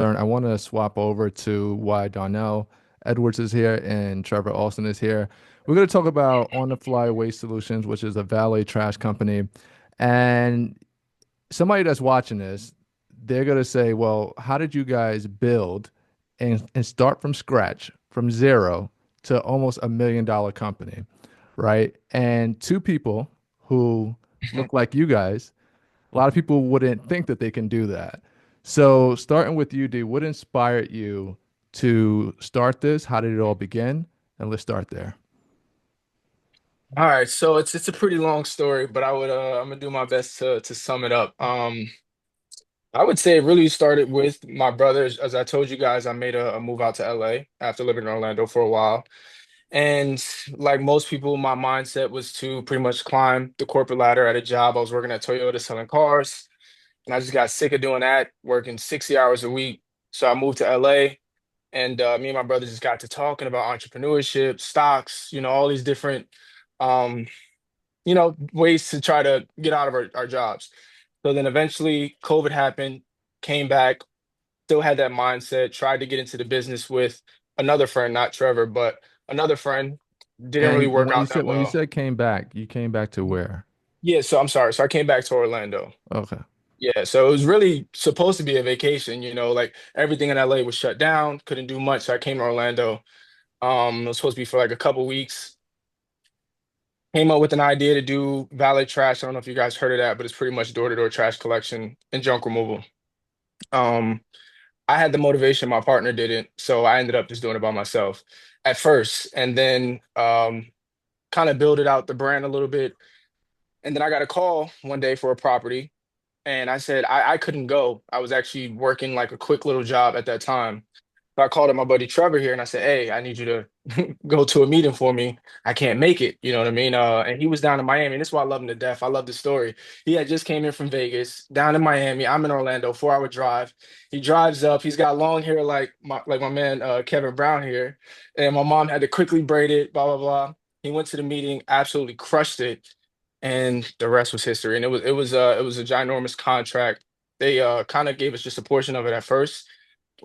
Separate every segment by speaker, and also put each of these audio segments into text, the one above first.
Speaker 1: I want to swap over to why Donnell Edwards is here and Trevor Alston is here. We're going to talk about On the Fly Waste Solutions, which is a valet trash company. And somebody that's watching this, they're going to say, well, how did you guys build and start from scratch, from zero to almost $1 million company, right? And two people who look like you guys, a lot of people wouldn't think that they can do that. So, starting with you, D, what inspired you to start this? How did it all begin? And let's start there.
Speaker 2: All right, so it's a pretty long story, but I'm gonna do my best to sum it up. I would say it really started with my brothers. As I told you guys, I made a move out to LA after living in Orlando for a while. And like most people, my mindset was to pretty much climb the corporate ladder at a job. I was working at Toyota selling cars, and I just got sick of doing that, working 60 hours a week. So I moved to LA, and me and my brother just got to talking about entrepreneurship, stocks, all these different um, ways to try to get out of our jobs. So then eventually COVID happened, came back, still had that mindset, tried to get into the business with another friend, not Trevor, but another friend. Didn't really
Speaker 1: And
Speaker 2: work out that
Speaker 1: when you
Speaker 2: well.
Speaker 1: said came back, you came back to where?
Speaker 2: Yeah, so I'm sorry. So I came back to Orlando.
Speaker 1: Okay.
Speaker 2: Yeah, so it was really supposed to be a vacation, like everything in LA was shut down, couldn't do much. So I came to Orlando. It was supposed to be for like a couple weeks. Came up with an idea to do valet trash. I don't know if you guys heard of that, but it's pretty much door-to-door trash collection and junk removal. Um, I had the motivation, my partner didn't, so I ended up just doing it by myself at first, and then kind of build it out the brand a little bit. And then I got a call one day for a property, and I said I couldn't go. I was actually working like a quick little job at that time. So I called up my buddy Trevor here and I said, "Hey, I need you to go to a meeting for me. I can't make it." You know what I mean? And he was down in Miami, and this is why I love him to death. I love the story. He had just came in from Vegas, down in Miami. I'm in Orlando, 4 hour drive. He drives up. He's got long hair like my man Kevin Brown here, and my mom had to quickly braid it. Blah blah blah. He went to the meeting, absolutely crushed it, and the rest was history. And it was a ginormous contract. They kind of gave us just a portion of it at first.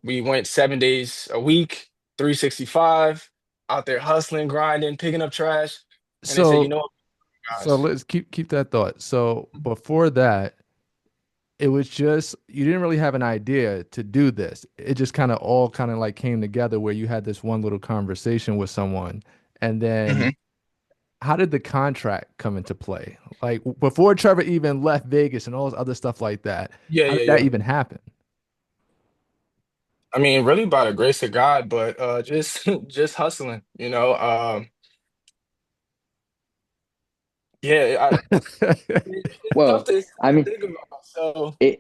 Speaker 2: We went 7 days a week, 365, out there hustling, grinding, picking up trash. And they said, you
Speaker 1: So
Speaker 2: know what,
Speaker 1: so
Speaker 2: guys?
Speaker 1: let's keep that thought. So before that, it was just you didn't really have an idea to do this. It just kind of all kind of like came together where you had this one little conversation with someone. And then
Speaker 2: Mhm.
Speaker 1: how did the contract come into play? Like before Trevor even left Vegas and all this other stuff like that,
Speaker 2: Yeah,
Speaker 1: how did
Speaker 2: yeah,
Speaker 1: that
Speaker 2: yeah.
Speaker 1: even happen?
Speaker 2: I mean, really by the grace of God, but just just hustling, yeah, it's tough
Speaker 3: Well,
Speaker 2: to
Speaker 3: I mean,
Speaker 2: think about. So
Speaker 3: it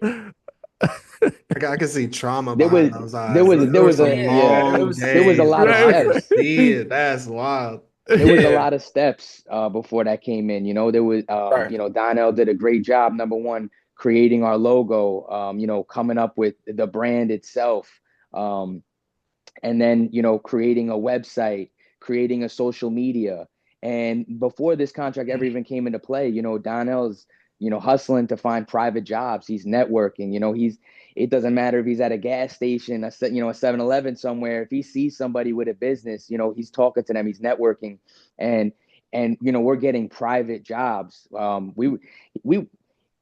Speaker 4: I can see trauma
Speaker 3: there was
Speaker 4: behind those
Speaker 3: there
Speaker 4: eyes.
Speaker 3: was
Speaker 4: It
Speaker 3: there
Speaker 4: was
Speaker 3: was
Speaker 4: some
Speaker 3: a yeah
Speaker 2: yeah, it
Speaker 4: long
Speaker 2: was
Speaker 3: there was a
Speaker 4: days,
Speaker 3: lot of
Speaker 4: bro. I
Speaker 1: Right.
Speaker 4: can
Speaker 3: steps.
Speaker 4: see it. That's wild.
Speaker 3: There was a
Speaker 2: yeah,
Speaker 3: lot of steps before that came in. There was
Speaker 2: right.
Speaker 3: Donnell did a great job. Number one, creating our logo. Coming up with the brand itself. Um, and then creating a website, creating a social media. And before this contract ever even came into play, Donnell's hustling to find private jobs. He's networking. It doesn't matter if he's at a gas station, a 7-Eleven somewhere. If he sees somebody with a business, he's talking to them, he's networking. And we're getting private jobs. We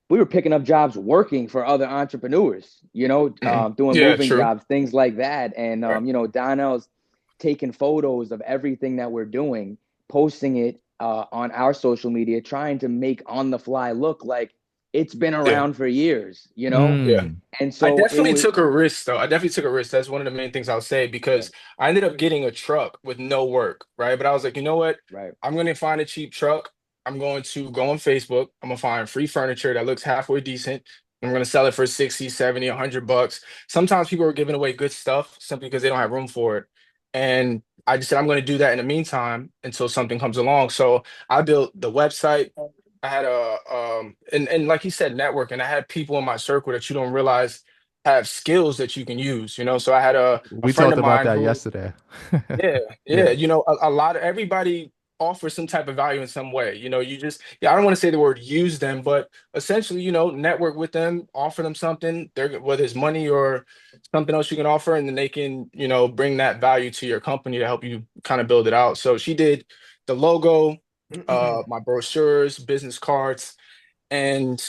Speaker 3: we were picking up jobs working for other entrepreneurs,
Speaker 2: Mhm.
Speaker 3: doing
Speaker 2: Yeah,
Speaker 3: moving
Speaker 2: true.
Speaker 3: jobs, things like that. And,
Speaker 2: Right.
Speaker 3: Donnell's taking photos of everything that we're doing, posting it on our social media, trying to make On the Fly look like it's been
Speaker 2: Yeah.
Speaker 3: around for years.
Speaker 2: Yeah.
Speaker 1: Mm.
Speaker 3: And
Speaker 2: I
Speaker 3: so it
Speaker 2: definitely
Speaker 3: was,
Speaker 2: took a risk though. I definitely took a risk. That's one of the main things I'll say
Speaker 3: yeah,
Speaker 2: because I ended up getting a truck with no work, right? But I was like, you know what?
Speaker 3: right.
Speaker 2: I'm going to find a cheap truck. I'm going to go on Facebook. I'm going to find free furniture that looks halfway decent. I'm going to sell it for 60, 70, $100. Sometimes people are giving away good stuff simply because they don't have room for it. And I just said, I'm going to do that in the meantime until something comes along. So I built the website. I had and like you said, networking. I had people in my circle that you don't realize have skills that you can use. So I had a
Speaker 1: We
Speaker 2: friend
Speaker 1: talked
Speaker 2: of
Speaker 1: about
Speaker 2: mine
Speaker 1: that
Speaker 2: who,
Speaker 1: yesterday.
Speaker 2: yeah, yeah,
Speaker 1: Yeah.
Speaker 2: a lot of everybody offer some type of value in some way. You just, yeah, I don't want to say the word use them, but essentially, network with them, offer them something, whether it's money or something else you can offer, and then they can, bring that value to your company to help you kind of build it out. So she did the logo, my brochures, business cards, and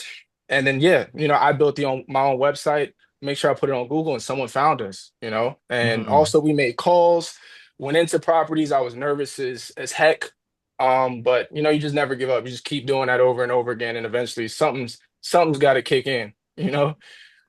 Speaker 2: then yeah, I built my own website, make sure I put it on Google, and someone found us, and
Speaker 1: Mm.
Speaker 2: also we made calls, went into properties. I was nervous as heck, but you just never give up. You just keep doing that over and over again, and eventually something's got to kick in.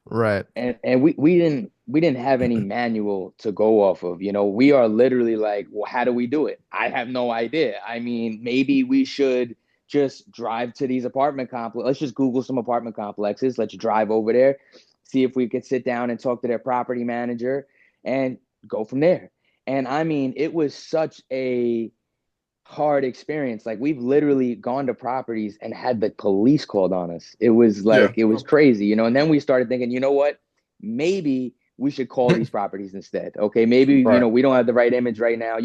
Speaker 1: Right.
Speaker 3: And we didn't have any manual to go off of. We are literally like, well, how do we do it? I have no idea. I mean, maybe we should just drive to these apartment complexes. Let's just Google some apartment complexes. Let's drive over there, see if we could sit down and talk to their property manager and go from there. And I mean, it was such a hard experience. Like, we've literally gone to properties and had the police called on us. It was
Speaker 2: Yeah.
Speaker 3: like, it was crazy, and then we started thinking, you know what, maybe we should call these properties instead. Okay, maybe,
Speaker 2: Right.
Speaker 3: we don't have the right image right now.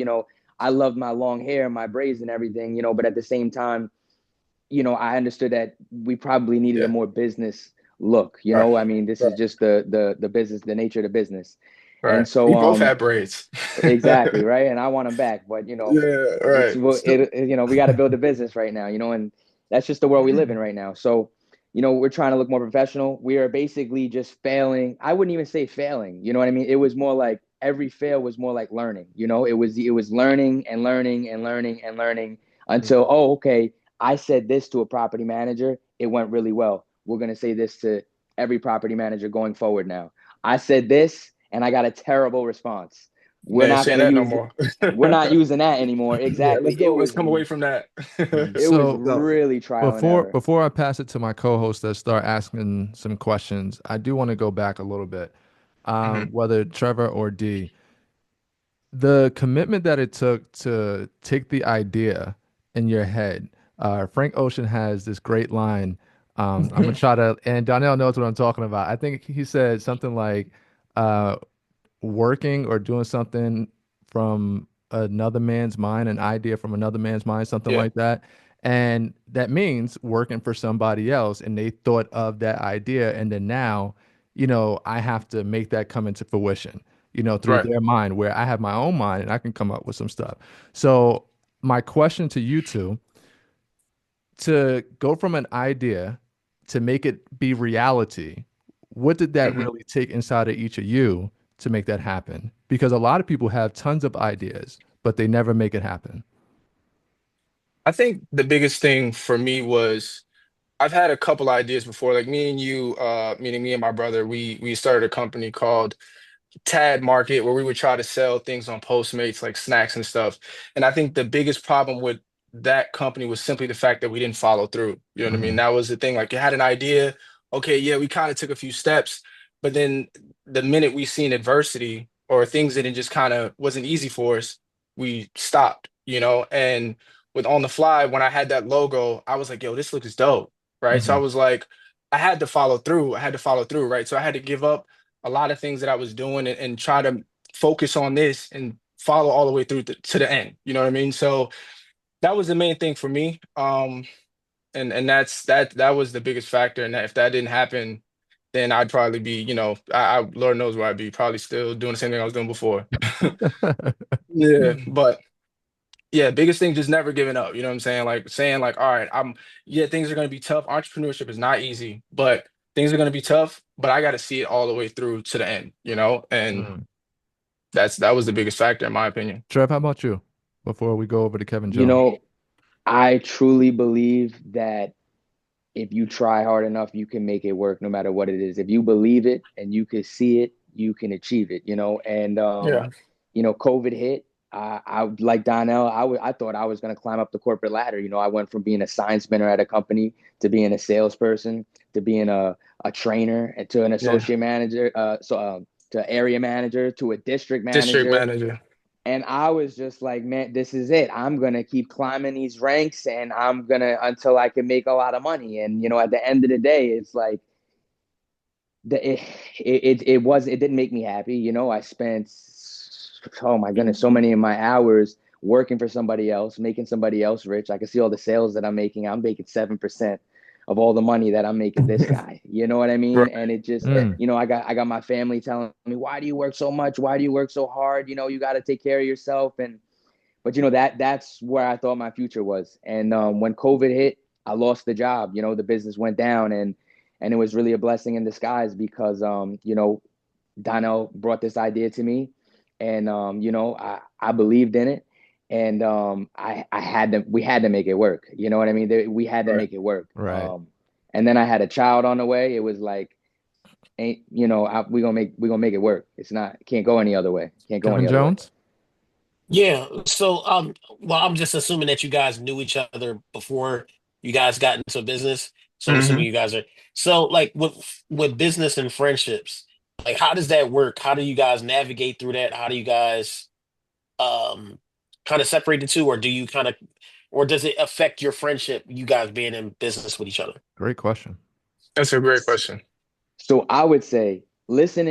Speaker 3: I loved my long hair, my braids and everything, but at the same time, I understood that we probably needed a
Speaker 2: Yeah.
Speaker 3: more business look.
Speaker 2: Right.
Speaker 3: I mean, this is
Speaker 2: Right.
Speaker 3: just the business, the nature of the business. And
Speaker 2: Right.
Speaker 3: so
Speaker 2: We both had braids.
Speaker 3: exactly, right. And I want them back, but
Speaker 2: Yeah.
Speaker 3: it's
Speaker 2: Right.
Speaker 3: well, we got to build a business right now, and that's just the world we live in right now. So, we're trying to look more professional. We are basically just failing. I wouldn't even say failing. You know what I mean? It was more like every fail was more like learning. It was learning and learning and learning and learning until, oh, okay, I said this to a property manager. It went really well. We're gonna say this to every property manager going forward now. I said this and I got a terrible response. We're
Speaker 2: Man,
Speaker 3: not
Speaker 2: saying
Speaker 3: gonna
Speaker 2: that no
Speaker 3: use
Speaker 2: more.
Speaker 3: we're not using that anymore.
Speaker 2: Yeah, let's
Speaker 3: Exactly. It
Speaker 2: go. Let's
Speaker 3: was
Speaker 2: come away from that.
Speaker 3: it was
Speaker 1: So
Speaker 4: So,
Speaker 3: really trial and
Speaker 1: before
Speaker 3: error.
Speaker 1: before I pass it to my co-host to start asking some questions, I do want to go back a little bit.
Speaker 2: Mhm.
Speaker 1: Whether Trevor or D, the commitment that it took to take the idea in your head. Frank Ocean has this great line. I'm gonna try to, and Donnell knows what I'm talking about. I think he said something like, uh, working or doing something from another man's mind, an idea from another man's mind, something
Speaker 2: Yeah.
Speaker 1: like that. And that means working for somebody else, and they thought of that idea, and then now, I have to make that come into fruition, through
Speaker 2: Right.
Speaker 1: their mind, where I have my own mind and I can come up with some stuff. So my question to you two, to go from an idea to make it be reality, what did that
Speaker 2: Mhm.
Speaker 1: really take inside of each of you to make that happen? Because a lot of people have tons of ideas, but they never make it happen.
Speaker 2: I think the biggest thing for me was I've had a couple ideas before. Like me and you, meaning me and my brother, we started a company called Tad Market where we would try to sell things on Postmates like snacks and stuff. And I think the biggest problem with that company was simply the fact that we didn't follow through. You know what I mean?
Speaker 1: Hmm.
Speaker 2: That was the thing. Like you had an idea, okay, yeah, we kind of took a few steps, but then the minute we seen adversity or things that it just kind of wasn't easy for us, we stopped. And with On the Fly, when I had that logo, I was like, yo, this looks dope. Right. So I
Speaker 1: Hmm.
Speaker 2: was like, I had to follow through. I had to follow through. Right. So I had to give up a lot of things that I was doing and try to focus on this and follow all the way through to the end. You know what I mean? So that was the main thing for me. And that was the biggest factor. And that if that didn't happen, then I'd probably be, Lord knows where I'd be, probably still doing the same thing I was doing before. Yeah, but yeah, biggest thing, just never giving up. You know what I'm saying? Like saying like, all right, yeah, things are gonna be tough. Entrepreneurship is not easy, but things are gonna be tough, but I gotta see it all the way through to the end. And
Speaker 1: Mm.
Speaker 2: that was the biggest factor in my opinion.
Speaker 1: Trev, how about you? Before we go over to Kevin
Speaker 3: You
Speaker 1: Jones.
Speaker 3: know, I truly believe that if you try hard enough, you can make it work no matter what it is. If you believe it and you can see it, you can achieve it. And
Speaker 2: Yeah.
Speaker 3: COVID hit. I like Donnell. I thought I was going to climb up the corporate ladder. I went from being a sign spinner at a company to being a salesperson to being a trainer and to an
Speaker 2: Yeah.
Speaker 3: associate manager, to area manager to a district
Speaker 2: District
Speaker 3: manager.
Speaker 2: manager.
Speaker 3: And I was just like, man, this is it. I'm gonna keep climbing these ranks, and I'm gonna until I can make a lot of money. And at the end of the day, it's like it didn't make me happy. I spent, oh my goodness, so many of my hours working for somebody else, making somebody else rich. I can see all the sales that I'm making. I'm making 7% of all the money that I'm making this guy. You know what I mean?
Speaker 2: Right.
Speaker 3: And it just,
Speaker 1: Mm,
Speaker 3: I got my family telling me, why do you work so much? Why do you work so hard? You got to take care of yourself. And but that's where I thought my future was. And when COVID hit, I lost the job. The business went down, and it was really a blessing in disguise because Donnell brought this idea to me, and I believed in it, and we had to make it work. You know what I mean? We had to
Speaker 2: Right.
Speaker 3: make it work.
Speaker 1: right.
Speaker 3: And then I had a child on the way. It was like, ain't we gonna make it work. It's not can't go any other way. Can't go any
Speaker 1: Kevin
Speaker 3: other way.
Speaker 1: Jones?
Speaker 5: Yeah. So, well, I'm just assuming that you guys knew each other before you guys got into business. So I'm assuming
Speaker 2: Hmm.
Speaker 5: you guys are. So, like with business and friendships, like how does that work? How do you guys navigate through that? How do you guys um kind of separate the two, or do you kind of, or does it affect your friendship? You guys being in business with each other?
Speaker 1: Great question.
Speaker 2: That's a great question.
Speaker 3: So I would say, listen,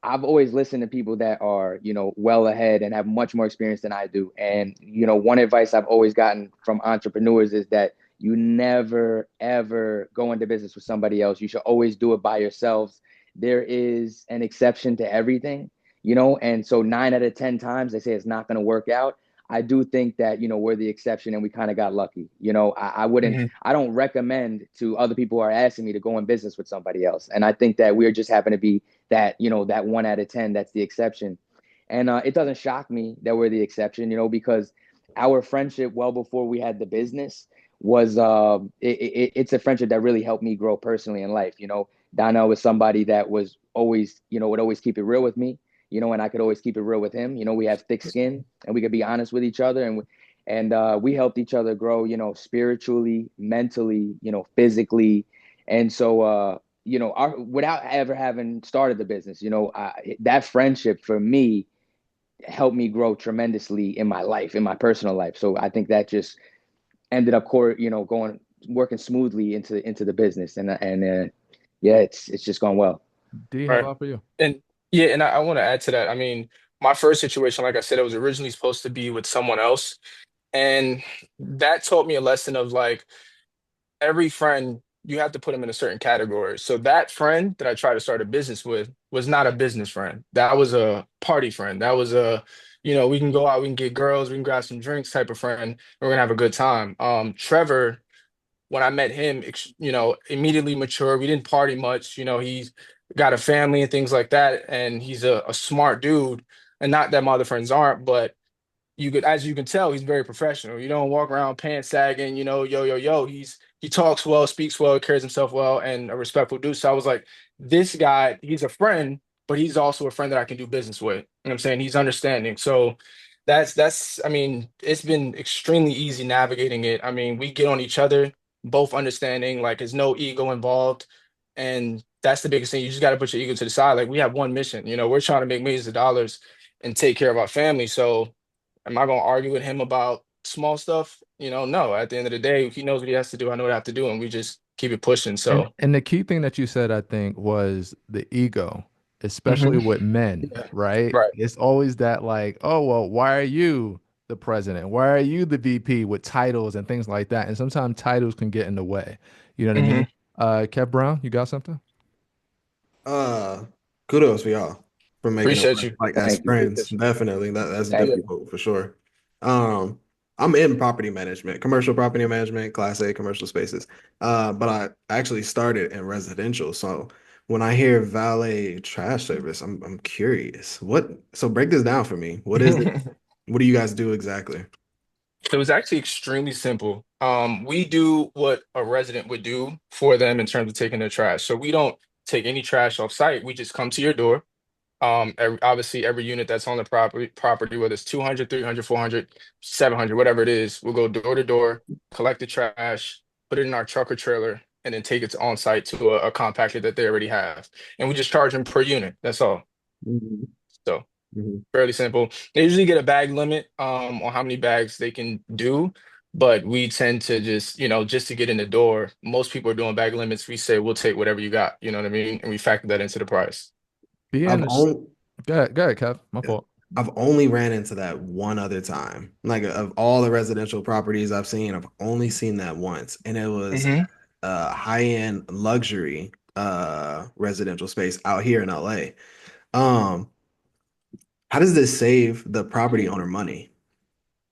Speaker 3: I've always listened to people that are, well ahead and have much more experience than I do. And, one advice I've always gotten from entrepreneurs is that you never, ever go into business with somebody else. You should always do it by yourselves. There is an exception to everything, and so 9 out of 10 times they say it's not going to work out. I do think that, we're the exception and we kind of got lucky. I wouldn't,
Speaker 2: Hmm.
Speaker 3: I don't recommend to other people who are asking me to go in business with somebody else. And I think that we're just happen to be that, that 1 out of 10, that's the exception. And it doesn't shock me that we're the exception, because our friendship, well before we had the business, was it's a friendship that really helped me grow personally in life. Donnell was somebody that was always, would always keep it real with me, and I could always keep it real with him. We have thick skin and we could be honest with each other, and we helped each other grow, spiritually, mentally, physically. And so without ever having started the business, that friendship for me helped me grow tremendously in my life, in my personal life. So I think that just ended up going working smoothly into the business, and yeah, it's just gone well.
Speaker 1: D, how
Speaker 2: Right.
Speaker 1: about for you?
Speaker 2: And yeah, and I want to add to that. I mean, my first situation, like I said, it was originally supposed to be with someone else. And that taught me a lesson of like every friend, you have to put them in a certain category. So that friend that I tried to start a business with was not a business friend. That was a party friend. That was we can go out, we can get girls, we can grab some drinks type of friend. We're gonna have a good time. Trevor, when I met him, immediately mature. We didn't party much. He's got a family and things like that, and he's a smart dude. And not that my other friends aren't, but as you can tell, he's very professional. You don't walk around pants sagging, yo, yo, yo. He talks well, speaks well, carries himself well, and a respectful dude. So I was like, this guy, he's a friend, but he's also a friend that I can do business with. You know what I'm saying? He's understanding. So I mean, it's been extremely easy navigating it. I mean, we get on each other, both understanding, like there's no ego involved. And that's the biggest thing. You just got to put your ego to the side. Like we have one mission, we're trying to make millions of dollars and take care of our family. So am I gonna argue with him about small stuff? No. At the end of the day, he knows what he has to do. I know what I have to do, and we just keep it pushing.
Speaker 1: And
Speaker 2: So,
Speaker 1: and the key thing that you said, I think, was the ego, especially
Speaker 2: mhm.
Speaker 1: with men,
Speaker 2: Yeah,
Speaker 1: right?
Speaker 2: right.
Speaker 1: It's always that like, oh, well, why are you the president? Why are you the VP with titles and things like that? And sometimes titles can get in the way. You know what I
Speaker 2: Hmm.
Speaker 1: mean? Kev Brown, you got something?
Speaker 4: Uh, Kudos for y'all for making it
Speaker 2: Appreciate
Speaker 4: work.
Speaker 2: you.
Speaker 4: Like as
Speaker 3: Thank you.
Speaker 4: friends, definitely. That's
Speaker 3: Thank
Speaker 2: Yeah.
Speaker 3: you.
Speaker 4: difficult for sure. Um, I'm in property management, commercial property management, class A commercial spaces. But I actually started in residential. So when I hear valet trash service, I'm curious. So break this down for me. What is it? What do you guys do exactly?
Speaker 2: It was actually extremely simple. We do what a resident would do for them in terms of taking their trash. So we don't take any trash off site. We just come to your door. Obviously, every unit that's on the property, whether it's 200, 300, 400, 700, whatever it is, we'll go door to door, collect the trash, put it in our truck or trailer, and then take it on site to a compactor that they already have. And we just charge them per unit. That's all.
Speaker 4: Mhm,
Speaker 2: So
Speaker 4: mhm.
Speaker 2: fairly simple. They usually get a bag limit on how many bags they can do, but we tend to just to get in the door. Most people are doing bag limits. We say we'll take whatever you got. You know what I mean? And we factor that into the price.
Speaker 4: I've
Speaker 1: Being a,
Speaker 4: only
Speaker 1: go ahead, Kev. My fault.
Speaker 4: I've only ran into that one other time. Like of all the residential properties I've seen, I've only seen that once, and it was
Speaker 2: Hmm.
Speaker 4: a high-end luxury residential space out here in LA. Um, how does this save the property owner money?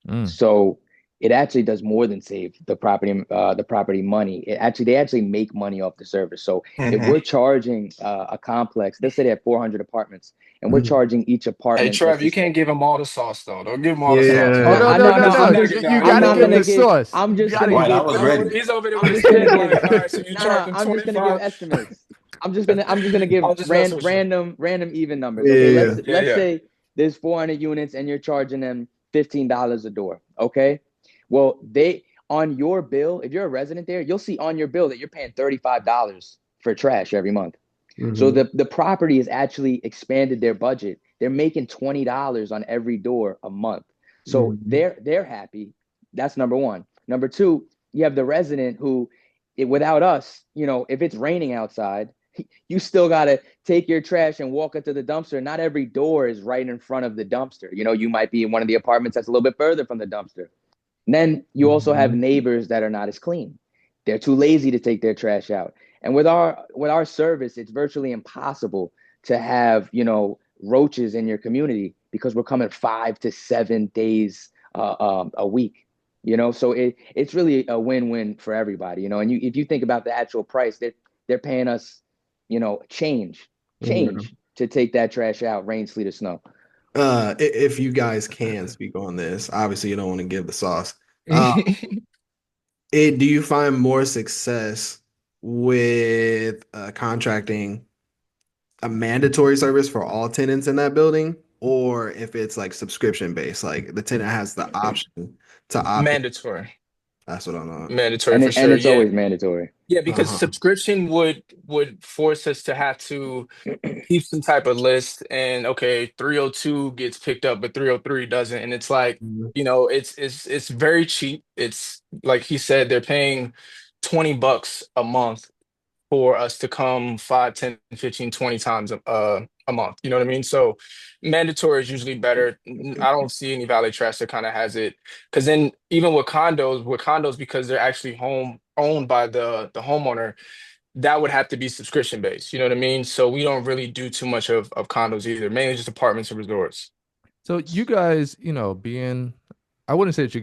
Speaker 1: Mm,
Speaker 3: So it actually does more than save the property money. They actually make money off the service. So if
Speaker 2: Hmm.
Speaker 3: we're charging a complex, let's say they have 400 apartments, and we're
Speaker 4: Mhm.
Speaker 3: charging each
Speaker 2: Hey,
Speaker 3: apartment, let's
Speaker 2: Trev, you
Speaker 3: just
Speaker 2: can't give him all the sauce though. Don't give him all the sauce,
Speaker 1: oh
Speaker 3: oh,
Speaker 2: bro.
Speaker 1: no,
Speaker 4: Yeah.
Speaker 3: I
Speaker 1: no,
Speaker 3: know,
Speaker 1: no,
Speaker 3: no,
Speaker 2: This
Speaker 1: no!
Speaker 3: I'm just,
Speaker 2: nigga
Speaker 1: You
Speaker 2: got
Speaker 3: I'm
Speaker 1: gotta
Speaker 3: not
Speaker 1: give
Speaker 3: gonna
Speaker 1: the
Speaker 2: like
Speaker 3: give,
Speaker 1: source.
Speaker 3: I'm
Speaker 1: You
Speaker 3: just gonna
Speaker 1: gotta
Speaker 6: Right,
Speaker 1: give
Speaker 6: I
Speaker 1: the
Speaker 3: give,
Speaker 6: was
Speaker 3: I'm,
Speaker 6: ready.
Speaker 2: he's over there
Speaker 3: I'm
Speaker 2: with his
Speaker 3: just gonna
Speaker 2: pen
Speaker 3: give,
Speaker 2: like, all right, so you
Speaker 3: no, no,
Speaker 2: charged him
Speaker 3: I'm just gonna give
Speaker 2: 25.
Speaker 3: estimates. I'm just gonna give
Speaker 2: I'm just messing with you.
Speaker 3: random even numbers. Okay,
Speaker 4: Yeah.
Speaker 2: Yeah,
Speaker 3: let's
Speaker 2: yeah.
Speaker 3: say there's 400 units and you're charging them $15 a door. Okay, well they on your bill, if you're a resident there, you'll see on your bill that you're paying $35 for trash every month. So
Speaker 4: Hmm.
Speaker 3: the property has actually expanded their budget. They're making $20 on every door a month. So
Speaker 4: Hmm.
Speaker 3: they're happy. That's number one. Number two, you have the resident who, without us, if it's raining outside, you still gotta take your trash and walk it to the dumpster. Not every door is right in front of the dumpster. You might be in one of the apartments that's a little bit further from the dumpster. And then you also have
Speaker 4: Hmm.
Speaker 3: neighbors that are not as clean. They're too lazy to take their trash out. And with our service, it's virtually impossible to have, roaches in your community because we're coming 5 to 7 days a week. So it's really a win-win for everybody. And if you think about the actual price, they're paying us, change,
Speaker 4: Yeah.
Speaker 3: change to take that trash out, rain, sleet, or snow.
Speaker 4: If you guys can speak on this, obviously you don't want to give the sauce. Uh, do you find more success with contracting a mandatory service for all tenants in that building, or if it's like subscription based, like the tenant has the option to opt in?
Speaker 2: Mandatory.
Speaker 4: That's what I'm on.
Speaker 2: Mandatory
Speaker 3: And
Speaker 2: for
Speaker 3: and
Speaker 2: sure.
Speaker 3: it's
Speaker 2: Yeah.
Speaker 3: always mandatory.
Speaker 2: Yeah, because
Speaker 4: Uh-huh.
Speaker 2: subscription would force us to have to keep some type of list and okay, 302 gets picked up, but 303 doesn't. And it's like,
Speaker 4: Mhm.
Speaker 2: it's very cheap. It's like he said, they're paying $20 a month for us to come 5, 10, 15, 20 times a month. You know what I mean? So mandatory is usually better. I don't see any valet trash that kind of has it. Because then even with condos, because they're actually home owned by the homeowner, that would have to be subscription based. You know what I mean? So we don't really do too much of condos either, mainly just apartments and resorts.
Speaker 1: So you guys, being, I wouldn't say that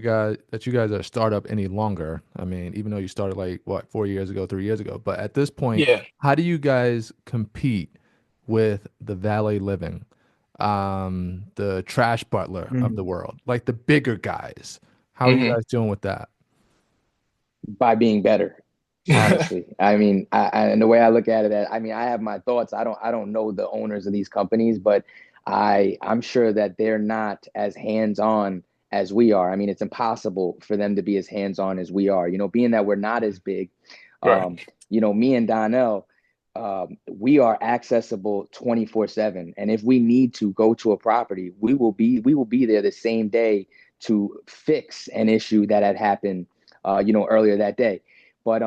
Speaker 1: you guys are a startup any longer. I mean, even though you started like what, 4 years ago, 3 years ago, but at this point,
Speaker 2: Yeah.
Speaker 1: how do you guys compete with the valet living, the trash butler of the
Speaker 4: Mhm.
Speaker 1: world, like the bigger guys? How are you
Speaker 2: Hmm.
Speaker 1: guys doing with that?
Speaker 3: By being better, honestly. I mean, and the way I look at it, I mean, I have my thoughts. I don't know the owners of these companies, but I'm sure that they're not as hands-on as we are. I mean, it's impossible for them to be as hands-on as we are. Being that we're not as big,
Speaker 2: Right.
Speaker 3: me and Donnell, we are accessible 24/7. And if we need to go to a property, we will be there the same day to fix an issue that had happened earlier that day. But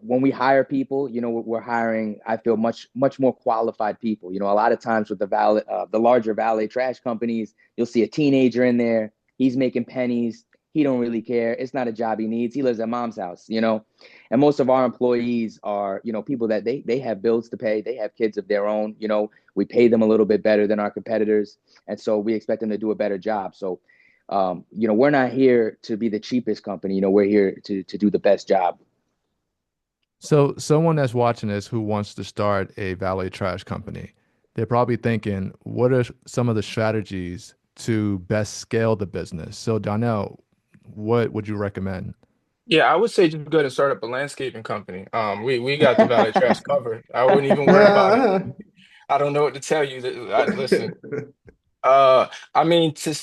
Speaker 3: when we hire people, we're hiring, I feel, much more qualified people. A lot of times with the larger valet trash companies, you'll see a teenager in there. He's making pennies. He don't really care. It's not a job he needs. He lives at mom's house. And most of our employees are, people that they have bills to pay. They have kids of their own. We pay them a little bit better than our competitors, and so we expect them to do a better job. So we're not here to be the cheapest company. We're here to do the best job.
Speaker 1: So someone that's watching this who wants to start a valet trash company, they're probably thinking, what are some of the strategies to best scale the business? So Donnell, what would you recommend?
Speaker 2: Yeah, I would say just go ahead and start up a landscaping company. We got the valet trash covered. I wouldn't even worry about it. I don't know what to tell you. Listen, uh, I mean, to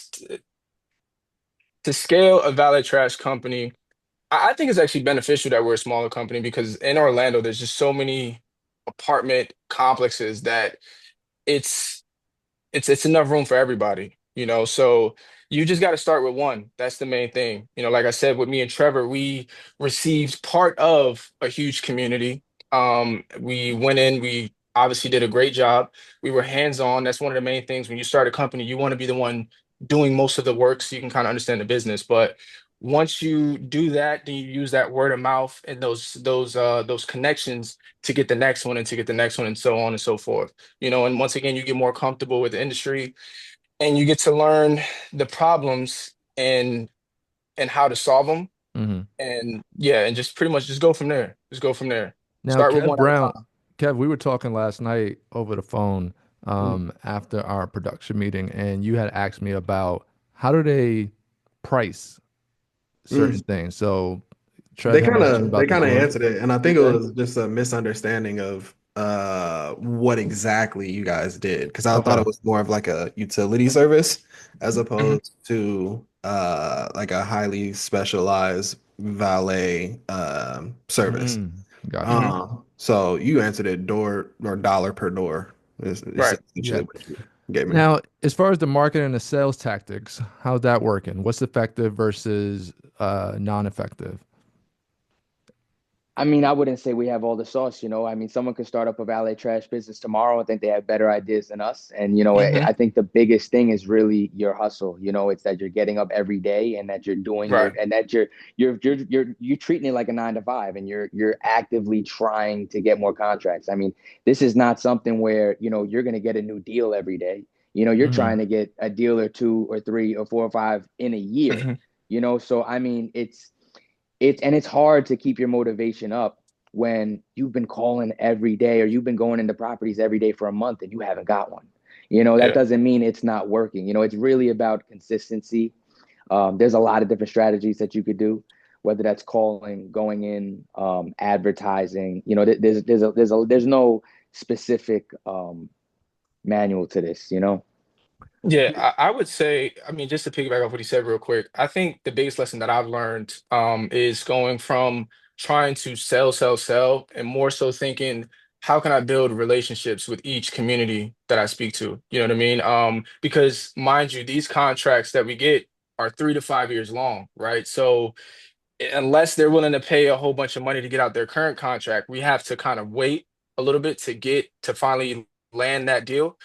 Speaker 2: scale a valet trash company, I think it's actually beneficial that we're a smaller company because in Orlando, there's just so many apartment complexes that it's it's enough room for everybody, So you just got to start with one. That's the main thing. Like I said, with me and Trevor, we received part of a huge community. We went in, we obviously did a great job. We were hands-on. That's one of the main things when you start a company, you want to be the one doing most of the work so you can kind of understand the business. But once you do that, then you use that word of mouth and those connections to get the next one and to get the next one and so on and so forth. And once again, you get more comfortable with the industry and you get to learn the problems and how to solve them.
Speaker 1: Hmm.
Speaker 2: And yeah, and just pretty much just go from there. Just go from there.
Speaker 1: Now,
Speaker 2: Start with
Speaker 1: Kev
Speaker 2: one at a
Speaker 1: Brown,
Speaker 2: time.
Speaker 1: Kev, we were talking last night over the phone
Speaker 3: Mm.
Speaker 1: after our production meeting, and you had asked me about how do they price certain
Speaker 4: Mm.
Speaker 1: things. So Trev
Speaker 4: They
Speaker 1: had
Speaker 4: kind
Speaker 1: mentioned
Speaker 4: of they
Speaker 1: about the
Speaker 4: kind of
Speaker 1: door.
Speaker 4: answered it, and I think it
Speaker 3: Okay.
Speaker 4: was just a misunderstanding of what exactly you guys did, because I thought
Speaker 1: Okay.
Speaker 4: it was more of like a utility service as
Speaker 2: Mhm.
Speaker 4: opposed to like a highly specialized valet service.
Speaker 1: Mm, gotcha.
Speaker 2: Mhm.
Speaker 4: So you answered it door or dollar per door is
Speaker 2: Right.
Speaker 4: essentially
Speaker 1: Yeah.
Speaker 4: what you gave me.
Speaker 1: Now, as far as the marketing and the sales tactics, how's that working? What's effective versus non-effective?
Speaker 3: I mean, I wouldn't say we have all the sauce, you know. I mean, someone could start up a valet trash business tomorrow and think they have better ideas than us. And, you know, I
Speaker 2: Mhm.
Speaker 3: I think the biggest thing is really your hustle. You know, it's that you're getting up every day and that you're doing your
Speaker 2: Right.
Speaker 3: and that you're treating it like a 9 to 5 and you're actively trying to get more contracts. I mean, this is not something where, you know, you're gonna get a new deal every day. You know, you're
Speaker 1: Hmm.
Speaker 3: trying to get a deal or two or three or four or five in a year,
Speaker 2: Mhm.
Speaker 3: you know. So I mean, it's hard to keep your motivation up when you've been calling every day or you've been going into properties every day for a month and you haven't got one. You know, that
Speaker 2: Yeah.
Speaker 3: doesn't mean it's not working. You know, it's really about consistency. There's a lot of different strategies that you could do, whether that's calling, going in, advertising. You know, there's no specific manual to this. You know.
Speaker 2: Yeah, I would say, I mean, just to piggyback off what he said real quick, I think the biggest lesson that I've learned is going from trying to sell, sell, sell, and more so thinking, how can I build relationships with each community that I speak to? You know what I mean? Because mind you, these contracts that we get are 3 to 5 years long, right? So unless they're willing to pay a whole bunch of money to get out their current contract, we have to kind of wait a little bit to get to finally land that deal.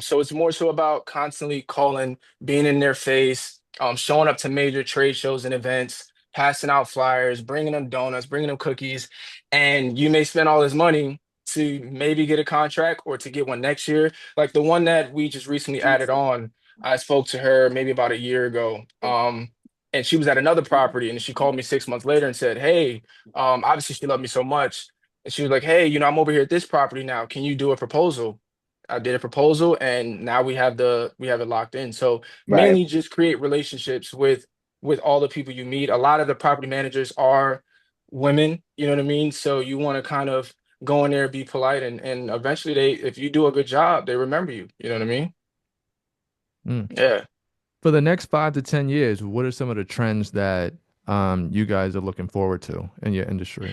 Speaker 2: So it's more so about constantly calling, being in their face, showing up to major trade shows and events, passing out flyers, bringing them donuts, bringing them cookies, and you may spend all this money to maybe get a contract or to get one next year. Like the one that we just recently added on, I spoke to her maybe about a year ago. And she was at another property and she called me 6 months later and said, hey, obviously she loved me so much. And she was like, hey, I'm over here at this property now. Can you do a proposal? I did a proposal and now we have it locked in. So
Speaker 3: Right.
Speaker 2: mainly just create relationships with all the people you meet. A lot of the property managers are women, you know what I mean? So you want to kind of go in there, be polite, and eventually if you do a good job, they remember you. You know what I mean?
Speaker 1: Mm.
Speaker 2: Yeah.
Speaker 1: For the next 5 to 10 years, what are some of the trends that you guys are looking forward to in your industry?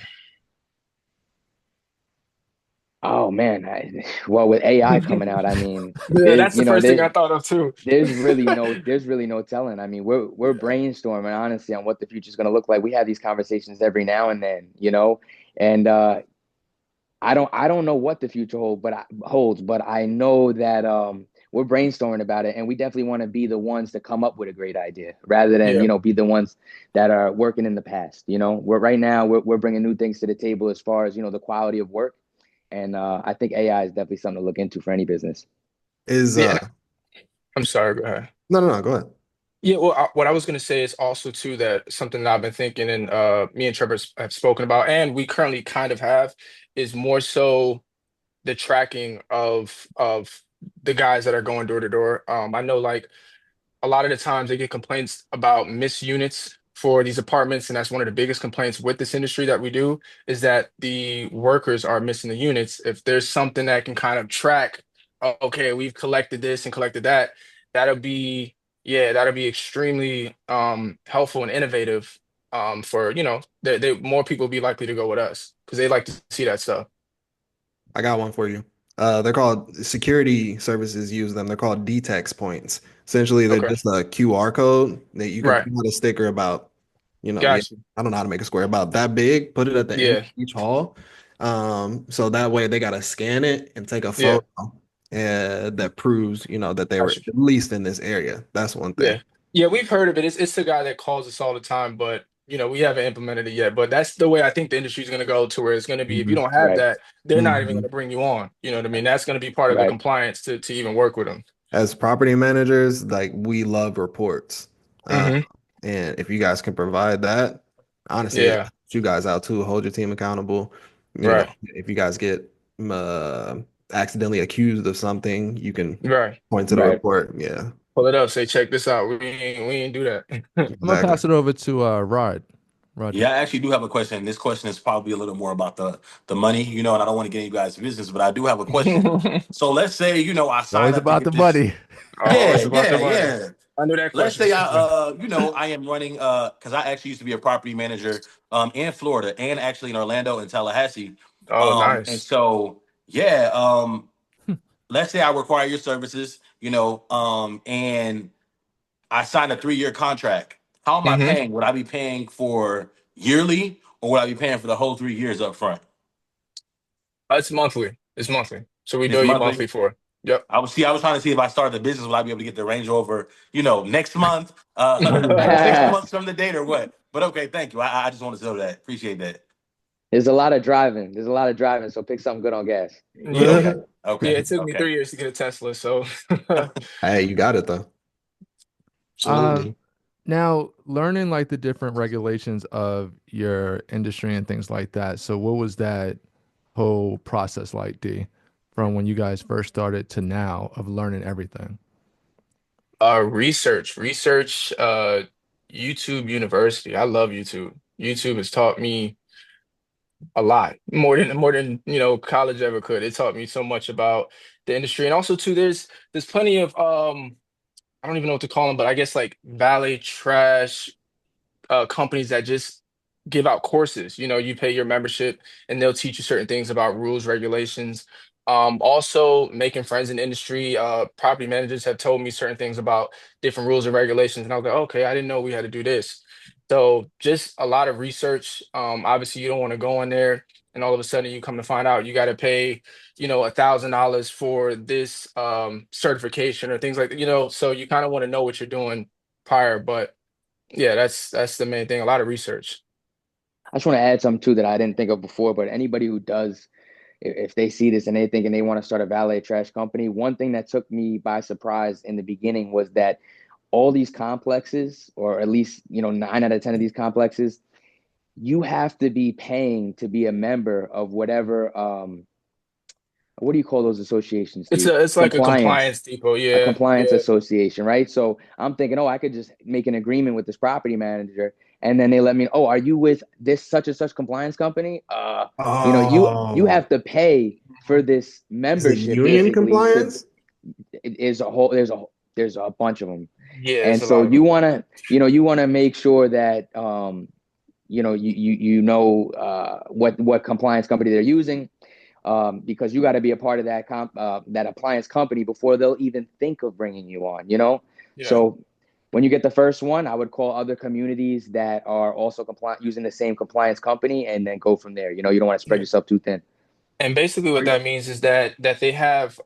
Speaker 3: Oh man, well, with AI coming out, I mean,
Speaker 2: Yeah,
Speaker 3: there's
Speaker 2: that's the
Speaker 3: you know
Speaker 2: first thing
Speaker 3: there
Speaker 2: I thought of too.
Speaker 3: there's really no telling. I mean, we're brainstorming honestly on what the future is going to look like. We have these conversations every now and then, you know, and I don't know what the future holds, but I know that we're brainstorming about it, and we definitely want to be the ones to come up with a great idea rather than
Speaker 2: Yeah.
Speaker 3: be the ones that are working in the past. You know, we're right now we're bringing new things to the table as far as the quality of work, and I think AI is definitely something to look into for any business.
Speaker 4: Is
Speaker 2: Yeah. I'm sorry, go ahead.
Speaker 4: no, go ahead.
Speaker 2: Yeah, well, what I was going to say is also too that something that I've been thinking and me and Trevor have spoken about, and we currently kind of have, is more so the tracking of the guys that are going door to door. I know like a lot of the times they get complaints about missed units for these apartments, and that's one of the biggest complaints with this industry that we do is that the workers are missing the units. If there's something that can kind of track, oh, okay, we've collected this and collected that, that'll be yeah, that'll be extremely helpful and innovative for they more people be likely to go with us because they like to see that stuff.
Speaker 4: I got one for you. They're called security services use them. They're called DTEX points. Essentially, they're
Speaker 2: Okay,
Speaker 4: just a QR code that you can
Speaker 2: right,
Speaker 4: print out a sticker about, yeah,
Speaker 2: got you.
Speaker 4: I don't know how to make a square about that big, put it at the end of
Speaker 2: Yeah,
Speaker 4: each hall. So that way they gotta scan it and take a
Speaker 2: Yeah,
Speaker 4: photo that proves, that they were
Speaker 2: gotcha.
Speaker 4: at least in this area. That's one thing.
Speaker 2: Yeah. Yeah, we've heard of it. It's the guy that calls us all the time, but we haven't implemented it yet. But that's the way I think the industry is going to go to where it's going to be if you
Speaker 4: Hmm.
Speaker 2: don't have
Speaker 3: Right.
Speaker 2: that, they're not even going
Speaker 4: Hmm.
Speaker 2: to bring you on. You know what I mean? That's going to be part of the
Speaker 3: Right.
Speaker 2: compliance to even work with them.
Speaker 4: As property managers, like we love reports. Uh,
Speaker 2: Hmm.
Speaker 4: and if you guys can provide that, honestly, it
Speaker 2: Yeah.
Speaker 4: helps you guys out too, hold your team accountable.
Speaker 2: Right.
Speaker 4: If you guys get uh, accidentally accused of something, you can
Speaker 2: Right.
Speaker 4: point to the
Speaker 3: Right.
Speaker 4: report. Yeah,
Speaker 2: Pull it up. Say, check this out. We ain't do that.
Speaker 1: I'm gonna
Speaker 4: exactly.
Speaker 1: pass it over to Rod. Roger.
Speaker 6: Yeah, I actually do have a question. This question is probably a little more about the money, and I don't want to get you guys' business, but I do have a question. So let's say, I
Speaker 1: It's
Speaker 6: sign
Speaker 1: always
Speaker 6: up to
Speaker 1: about
Speaker 6: get
Speaker 1: the
Speaker 6: this.
Speaker 1: money.
Speaker 2: Oh, it's
Speaker 6: Yeah,
Speaker 2: about the
Speaker 6: yeah,
Speaker 2: money.
Speaker 6: yeah.
Speaker 2: I knew that
Speaker 6: Let's
Speaker 2: question
Speaker 6: say
Speaker 2: was coming.
Speaker 6: I am running because I actually used to be a property manager in Florida and actually in Orlando and Tallahassee.
Speaker 2: Oh,
Speaker 6: And
Speaker 2: nice.
Speaker 6: so yeah, let's say I require your services, and I signed a 3-year contract. How am I
Speaker 2: Hmm.
Speaker 6: paying? Would I be paying for yearly or would I be paying for the whole 3 years up front?
Speaker 2: It's monthly. It's monthly. So we
Speaker 6: It's
Speaker 2: bill you
Speaker 6: monthly.
Speaker 2: monthly for it. Yep.
Speaker 6: I was trying to see if I started the business, would I be able to get the Range Rover, next month, 6 months from the date or what? But okay, thank you. I just wanted to know that. Appreciate that.
Speaker 3: There's a lot of driving. There's a lot of driving. So pick something good on gas.
Speaker 2: Yeah.
Speaker 6: Okay.
Speaker 2: Yeah,
Speaker 6: Okay.
Speaker 2: it took me
Speaker 6: Okay.
Speaker 2: 3 years to get a Tesla, so
Speaker 4: Hey, you got it though.
Speaker 1: Um,
Speaker 6: Absolutely.
Speaker 1: Now learning like the different regulations of your industry and things like that. So what was that whole process like, D, from when you guys first started to now of learning everything?
Speaker 2: research, YouTube University. I love YouTube. YouTube has taught me a lot, more than, college ever could. It taught me so much about the industry. And also too, there's plenty of I don't even know what to call them, but I guess like valet trash companies that just give out courses. You pay your membership and they'll teach you certain things about rules, regulations. Also making friends in the industry. Property managers have told me certain things about different rules and regulations, and I was like, okay, I didn't know we had to do this. So just a lot of research. Obviously, you don't want to go in there and all of a sudden you come to find out you got to pay, $1,000 for this certification or things like that. So you kind of want to know what you're doing prior, but. Yeah, that's the main thing. A lot of research.
Speaker 3: I just want to add something too that I didn't think of before, but anybody who does, if they see this and they think and they want to start a valet trash company, one thing that took me by surprise in the beginning was that all these complexes, or at least, 9 out of 10 of these complexes, you have to be paying to be a member of whatever, what do you call those associations,
Speaker 2: It's
Speaker 3: Steve?
Speaker 2: a it's like a
Speaker 3: Compliance.
Speaker 2: compliance depot.
Speaker 3: A
Speaker 2: Yeah,
Speaker 3: compliance
Speaker 2: yeah,
Speaker 3: association, right? So I'm thinking, oh, I could just make an agreement with this property manager, and then they let me, oh, are you with this such and such compliance company? You
Speaker 4: Oh,
Speaker 3: have to pay for
Speaker 2: Mhm.
Speaker 3: this
Speaker 4: is it
Speaker 3: membership
Speaker 4: union
Speaker 3: basically to
Speaker 4: compliance?
Speaker 3: it is a whole there's a bunch of them.
Speaker 2: Yeah.
Speaker 3: And
Speaker 2: There's a
Speaker 3: so
Speaker 2: lot of them.
Speaker 3: you want to make sure that what compliance company they're using, because you got to be a part of that appliance company before they'll even think of bringing you on.
Speaker 2: Yeah,
Speaker 3: So when you get the first one, I would call other communities that are also compliant using the same compliance company, and then go from there. You don't want to spread
Speaker 2: yeah.
Speaker 3: yourself too thin.
Speaker 2: And basically, what that means is that they have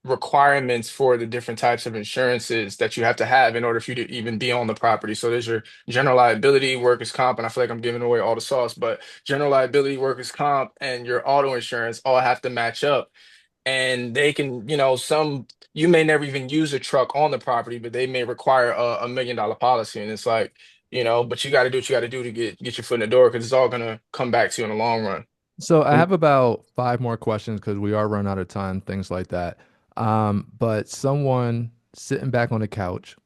Speaker 2: requirements for the different types of insurances that you have to have in order for you to even be on the property. So there's your general liability, workers' comp, and I feel like I'm giving away all the sauce, but general liability, workers' comp, and your auto insurance all have to match up. And they can, you may never even use a truck on the property, but they may require a $1 million policy. And it's like, but you got to do what you got to do to get your foot in the door because it's all gonna come back to you in the long run.
Speaker 1: So I
Speaker 3: And
Speaker 1: have about five more questions because we are running out of time, things like that. But someone sitting back on the couch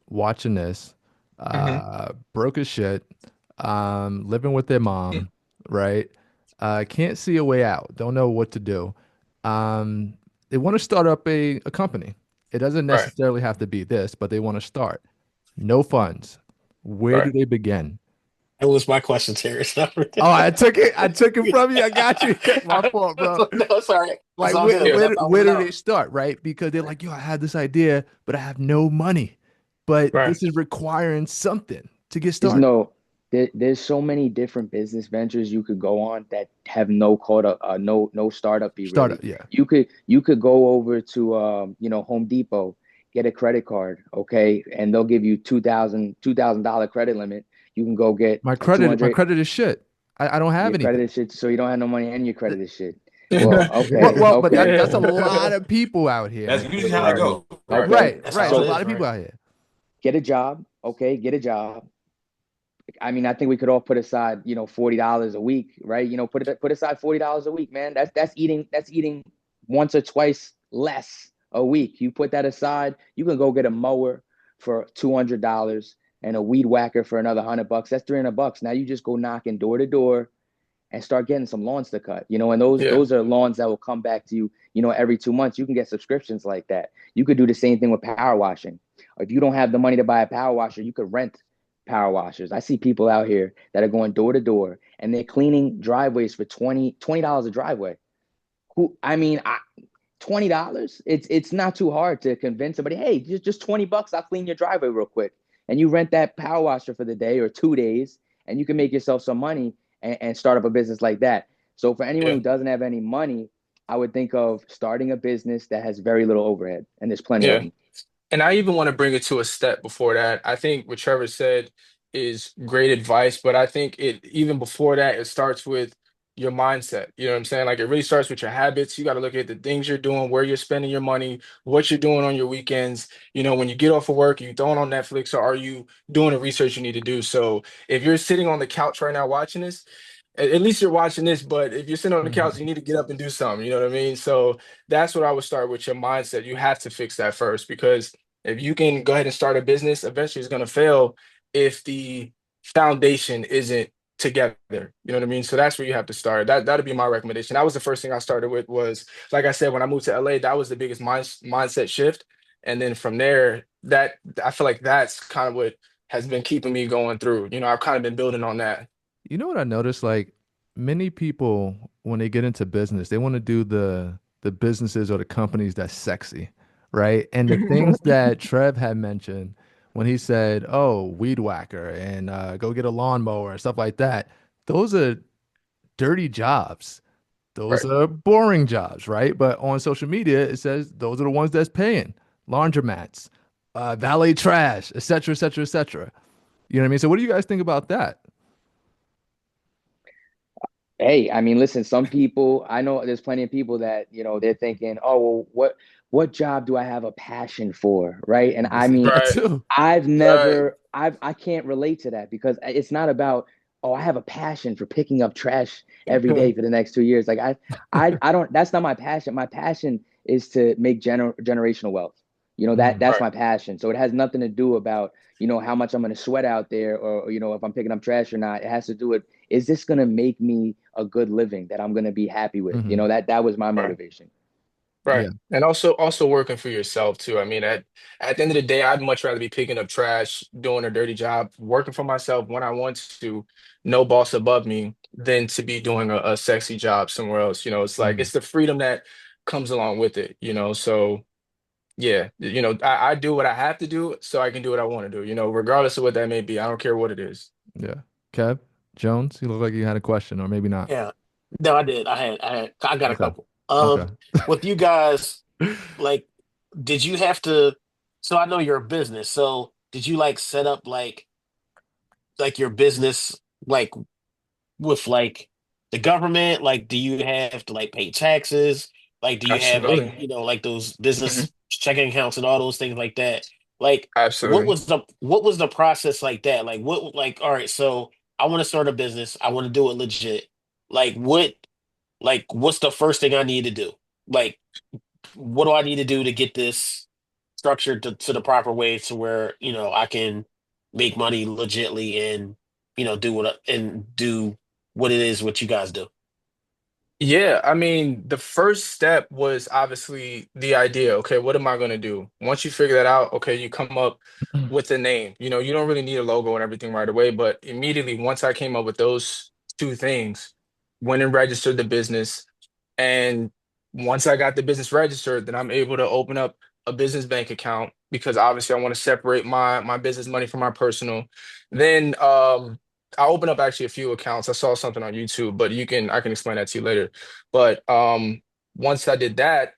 Speaker 1: watching this,
Speaker 2: Hmm.
Speaker 1: broke as shit, living with their mom, right? Can't see a way out, don't know what to do. They want to start up a company. It doesn't
Speaker 2: Right,
Speaker 1: necessarily have to be this, but they want to start. No funds. Where do
Speaker 2: right.
Speaker 1: they begin?
Speaker 5: That was my question, Terry.
Speaker 1: Oh, I took it. I took it from you. I got you. My fault, bro.
Speaker 5: No, sorry. It's
Speaker 1: Like
Speaker 5: all good,
Speaker 2: Yeah.
Speaker 5: but I
Speaker 1: where
Speaker 5: want to
Speaker 1: do
Speaker 5: know.
Speaker 1: they start, right? Because they're like, yo, I had this idea, but I have no money. But
Speaker 2: Right.
Speaker 1: this is requiring something to get
Speaker 3: there's
Speaker 1: started.
Speaker 3: no there's so many different business ventures you could go on that have no quota, no startup fee
Speaker 1: Startup,
Speaker 3: really.
Speaker 1: yeah.
Speaker 3: You could go over to Home Depot, get a credit card, okay, and they'll give you $2,000 credit limit. You can go get a
Speaker 1: My
Speaker 3: 200.
Speaker 1: credit is shit. I don't have
Speaker 3: Your credit
Speaker 1: anything.
Speaker 3: is shit, so you don't have no money and your
Speaker 1: Th-
Speaker 3: credit is shit. Well, okay,
Speaker 1: Well, but that's a
Speaker 3: okay,
Speaker 1: lot of people out here,
Speaker 6: That's
Speaker 1: man.
Speaker 6: usually how it
Speaker 5: Right.
Speaker 6: goes, right?
Speaker 3: okay.
Speaker 1: Right,
Speaker 5: That's
Speaker 1: right. It's
Speaker 5: how
Speaker 1: a
Speaker 5: it
Speaker 3: So
Speaker 1: lot
Speaker 5: is,
Speaker 1: of people
Speaker 5: right?
Speaker 1: out here.
Speaker 3: get a job, okay, get a job. I mean, I think we could all put aside, $40 a week, right? Put aside $40 a week, man. That's eating once or twice less a week. You put that aside, you can go get a mower for $200 and a weed whacker for another $100. That's $300. Now you just go knocking door to door and start getting some lawns to cut. And those
Speaker 2: Yeah,
Speaker 3: those are lawns that will come back to you, every 2 months. You can get subscriptions like that. You could do the same thing with power washing. If you don't have the money to buy a power washer, you could rent power washers. I see people out here that are going door to door and they're cleaning driveways for $20 a driveway. Who I mean, $20, it's not too hard to convince somebody, hey, just $20, I'll clean your driveway real quick. And you rent that power washer for the day or 2 days, and you can make yourself some money and start up a business like that. So for anyone
Speaker 2: yeah,
Speaker 3: who doesn't have any money, I would think of starting a business that has very little overhead, and there's plenty of
Speaker 2: yeah.
Speaker 3: them.
Speaker 2: And I even want to bring it to a step before that. I think what Trevor said is great advice, but I think it even before that, it starts with your mindset. You know what I'm saying? Like it really starts with your habits. You got to look at the things you're doing, where you're spending your money, what you're doing on your weekends. When you get off of work, are you throwing on Netflix or are you doing the research you need to do? So if you're sitting on the couch right now watching this, at least you're watching this, but if you're sitting on the couch, you need to get up and do something. You know what I mean? So that's what I would start with your mindset. You have to fix that first because if you can go ahead and start a business, eventually it's going to fail if the foundation isn't together. You know what I mean? So that's where you have to start. That'd be my recommendation. That was the first thing I started with was, like I said, when I moved to LA, that was the biggest mindset shift. And then from there, that I feel like that's kind of what has been keeping me going through. I've kind of been building on that.
Speaker 1: You know what I noticed? Like many people, when they get into business, they want to do the businesses or the companies that's sexy, right? And the things that Trev had mentioned when he said, "Oh, weed whacker and go get a lawnmower and stuff like that," those are dirty jobs. Those
Speaker 2: Right.
Speaker 1: are boring jobs, right? But on social media, it says those are the ones that's paying. Laundromats, valet trash, et cetera, et cetera, et cetera. You know what I mean? So, what do you guys think about that?
Speaker 3: Hey, I mean, listen, some people, I know there's plenty of people that, they're thinking, oh, well, what job do I have a passion for, right? And
Speaker 1: I
Speaker 3: I
Speaker 1: see
Speaker 3: mean,
Speaker 1: that
Speaker 2: Right.
Speaker 1: too.
Speaker 2: Right.
Speaker 3: I can't relate to that because it's not about, oh, I have a passion for picking up trash every day for the next 2 years. Like I don't, that's not my passion. My passion is to make generational wealth. That's
Speaker 2: Right.
Speaker 3: my passion. So it has nothing to do about, how much I'm going to sweat out there or, if I'm picking up trash or not. It has to do with, is this going to make me a good living that I'm going to be happy with?
Speaker 1: Hmm.
Speaker 3: That was my
Speaker 2: Right.
Speaker 3: motivation.
Speaker 2: Right.
Speaker 1: Yeah.
Speaker 2: And also working for yourself too. I mean, at the end of the day, I'd much rather be picking up trash, doing a dirty job, working for myself when I want to, no boss above me, than to be doing a sexy job somewhere else. It's like
Speaker 1: Mhm.
Speaker 2: it's the freedom that comes along with it. So yeah, I do what I have to do so I can do what I want to do, regardless of what that may be. I don't care what it is.
Speaker 1: Yeah. Kev Jones, you look like you had a question, or maybe not.
Speaker 5: Yeah. No, I did. I got a
Speaker 1: Okay.
Speaker 5: couple.
Speaker 1: Okay.
Speaker 5: With you guys, like, did you have to, so I know you're a business, so did you like set up like your business like with like the government? Like, do you have to like pay taxes? Like, do you have like,
Speaker 2: Absolutely.
Speaker 5: like those
Speaker 2: Mhm.
Speaker 5: business checking accounts and all those things like that? Like,
Speaker 2: Absolutely.
Speaker 5: what was the process like that? Like, all right, so I want to start a business. I want to do it legit. Like, what's the first thing I need to do? Like, what do I need to do to get this structured to the proper way to where, I can make money legitly and, do what it is what you guys do.
Speaker 2: Yeah, I mean, the first step was obviously the idea. Okay, what am I going to do? Once you figure that out, okay, you come up with a name. You don't really need a logo and everything right away, but immediately once I came up with those two things, went and registered the business. And once I got the business registered, then I'm able to open up a business bank account because obviously I want to separate my business money from my personal. Then I opened up actually a few accounts. I saw something on YouTube, but I can explain that to you later. But once I did that,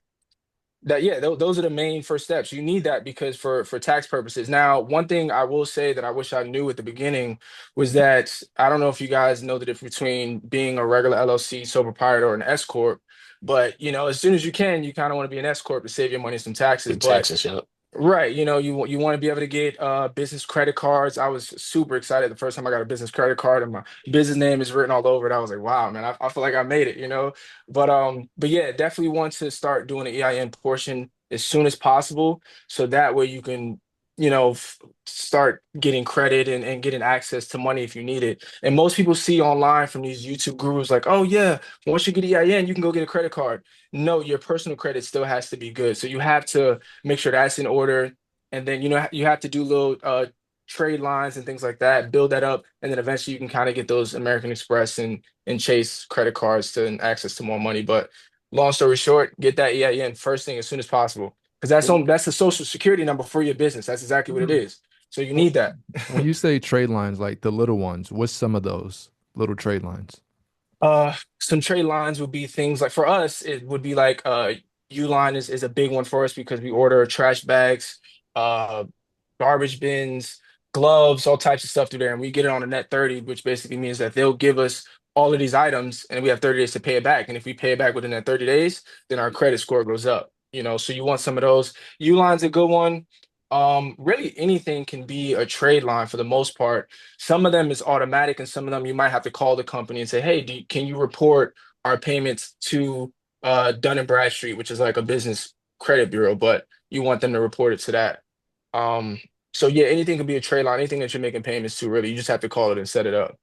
Speaker 2: yeah, those are the main first steps. You need that because for tax purposes. Now, one thing I will say that I wish I knew at the beginning was that I don't know if you guys know the difference between being a regular LLC, sole proprietor, or an S corp. But as soon as you can, you kind of want to be an S corp to save your money some taxes.
Speaker 5: Big
Speaker 2: But
Speaker 5: taxes, yeah.
Speaker 2: right, you want to be able to get business credit cards. I was super excited the first time I got a business credit card and my business name is written all over it. I was like, wow, man, I feel like I made it. But yeah, definitely want to start doing the EIN portion as soon as possible, so that way you can, start getting credit and getting access to money if you need it. And most people see online from these YouTube gurus like, oh yeah, once you get EIN, you can go get a credit card. No, your personal credit still has to be good. So you have to make sure that's in order. And then, you have to do little trade lines and things like that, build that up. And then eventually you can kind of get those American Express and Chase credit cards to and access to more money. But long story short, get that EIN first thing as soon as possible. Because that's the social security number for your business. That's exactly what it is. So you need that.
Speaker 1: When you say trade lines, like the little ones, what's some of those little trade lines?
Speaker 2: Some trade lines would be things like for us, it would be like Uline is a big one for us because we order trash bags, uh garbage bins, gloves, all types of stuff through there, and we get it on a net 30, which basically means that they'll give us all of these items and we have 30 days to pay it back. And if we pay it back within that 30 days, then our credit score goes up. So you want some of those. Uline's a good one. Really anything can be a trade line for the most part. Some of them is automatic, and some of them you might have to call the company and say, "Hey, can you report our payments to Dun and Bradstreet, which is like a business credit bureau?" But you want them to report it to that. Um, so yeah, anything can be a trade line, anything that you're making payments to. Really, you just have to call it and set it up.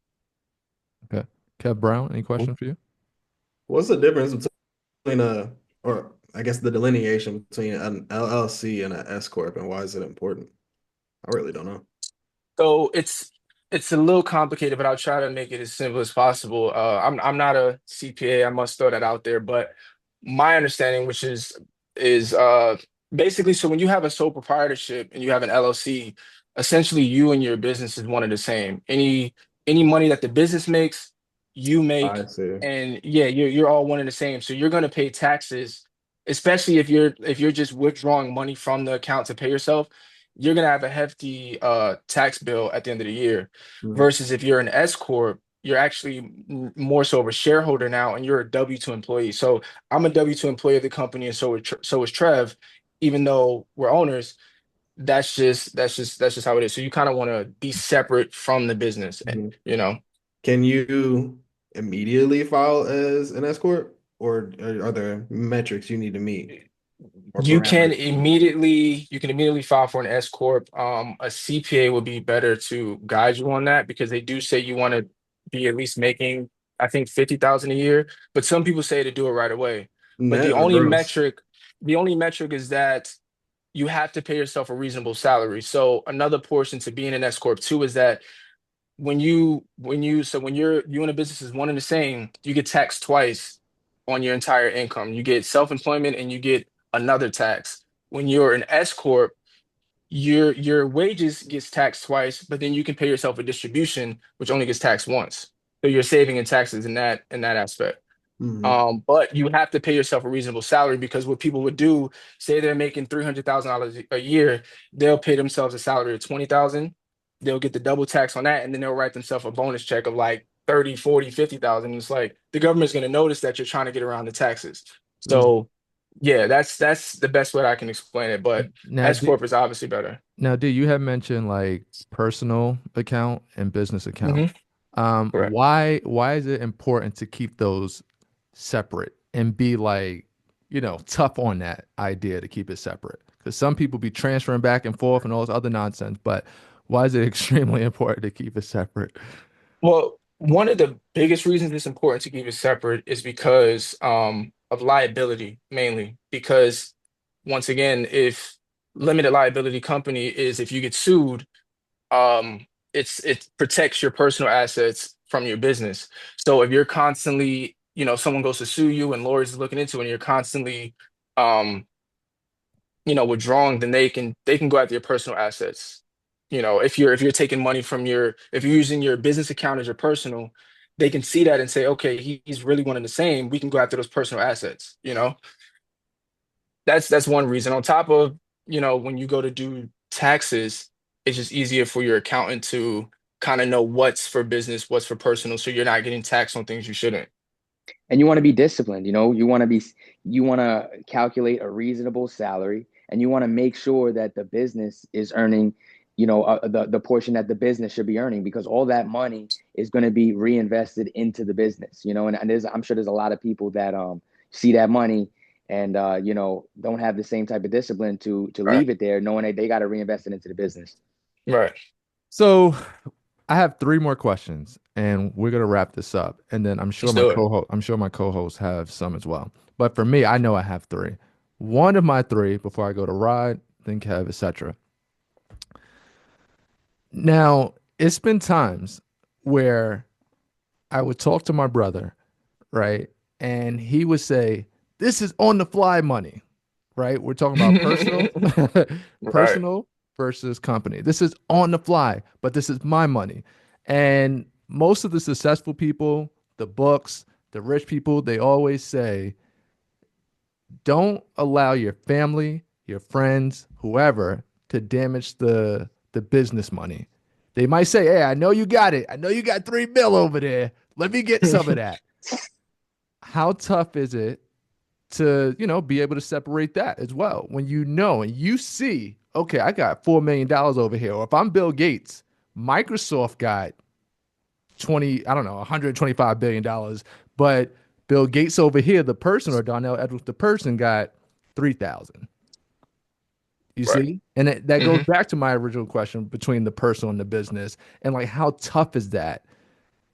Speaker 1: Okay. Kev Brown, any question for you?
Speaker 4: What's the difference between or I guess the delineation between an LLC and an S corp, and why is it important? I really don't know.
Speaker 2: So it's a little complicated, but I'll try to make it as simple as possible. I'm not a CPA, I must throw that out there, but my understanding, which is basically so when you have a sole proprietorship and you have an LLC, essentially you and your business is one and the same. Any money that the business makes, you
Speaker 4: I
Speaker 2: make,
Speaker 4: see.
Speaker 2: and yeah, you're all one and the same. So you're gonna pay taxes, especially if you're just withdrawing money from the account to pay yourself, you're gonna have a hefty tax bill at the end of the year.
Speaker 4: Mhm.
Speaker 2: Versus if you're an S corp, you're actually more so of a shareholder now, and you're a W-2 employee. So I'm a W-2 employee of the company, and so is Trev. Even though we're owners, that's just how it is. So you kind of want to be separate from the business,
Speaker 4: Mhm.
Speaker 2: you know.
Speaker 4: Can you immediately file as an S corp, or are there metrics you need to meet or parameters?
Speaker 2: You can immediately file for an S corp. A CPA would be better to guide you on that because they do say you want to be at least making, I think, 50,000 a year. But some people say to do it right away. But
Speaker 4: Net or gross?
Speaker 2: the only metric is that you have to pay yourself a reasonable salary. So another portion to being an S corp too is that when you and a business is one and the same, you get taxed twice on your entire income. You get self-employment and you get another tax. When you're an S corp, your wages gets taxed twice, but then you can pay yourself a distribution, which only gets taxed once. So you're saving in taxes in that aspect.
Speaker 4: Hmm.
Speaker 2: But you have to pay yourself a reasonable salary because what people would do, say they're making $300,000 a year, they'll pay themselves a salary of 20,000. They'll get the double tax on that, and then they'll write themselves a bonus check of like 30, 40, 50,000. It's like the government's going to notice that you're trying to get around the taxes. So yeah, that's the best way I can explain it. But
Speaker 1: Now,
Speaker 2: S corp is obviously better.
Speaker 1: dude, you have mentioned like personal account and business account.
Speaker 2: Hmm. Correct.
Speaker 1: Why is it important to keep those separate and be like, tough on that idea to keep it separate? Because some people be transferring back and forth and all this other nonsense, but why is it extremely important to keep it separate?
Speaker 2: Well, one of the biggest reasons it's important to keep it separate is because of liability, mainly. Because once again, if limited liability company is if you get sued, it protects your personal assets from your business. So if you're constantly, someone goes to sue you and lawyers are looking into it, and you're constantly um, withdrawing, then they can go after your personal assets, if you're taking money from if you're using your business account as your personal, they can see that and say, okay, he's really one and the same. We can go after those personal assets. That's one reason. On top of, when you go to do taxes, it's just easier for your accountant to kind of know what's for business, what's for personal, so you're not getting taxed on things you shouldn't.
Speaker 3: And you want to be disciplined. You want to calculate a reasonable salary, and you want to make sure that the business is earning, the portion that the business should be earning, because all that money is going to be reinvested into the business. And I'm sure there's a lot of people that see that money and don't have the same type of discipline to
Speaker 2: Right.
Speaker 3: leave it there, knowing that they got to reinvest it into the business.
Speaker 2: Right.
Speaker 1: So I have three more questions, and we're gonna wrap this up. And then
Speaker 2: Let's do it.
Speaker 1: I'm sure my co-hosts have some as well. But for me, I know I have three. One of my three before I go to Rod, then Kev, etc. Now, it's been times where I would talk to my brother, right? And he would say, "This is on the fly money." Right? We're talking about personal,
Speaker 2: Right.
Speaker 1: personal versus company. This is on the fly, but this is my money. And most of the successful people, the books, the rich people, they always say, don't allow your family, your friends, whoever to damage the business money. They might say, "Hey, I know you got it. I know you got 3 mil over there. Let me get some of that." How tough is it to be able to separate that as well when and you see, okay, I got $4 million over here, or if I'm Bill Gates, Microsoft got 20, I don't know, $125 billion, but Bill Gates over here, the person, or Donnell Edwards, the person, got 3,000. You
Speaker 2: Right.
Speaker 1: see, and that goes
Speaker 2: Hmm.
Speaker 1: back to my original question between the personal and the business, and like how tough is that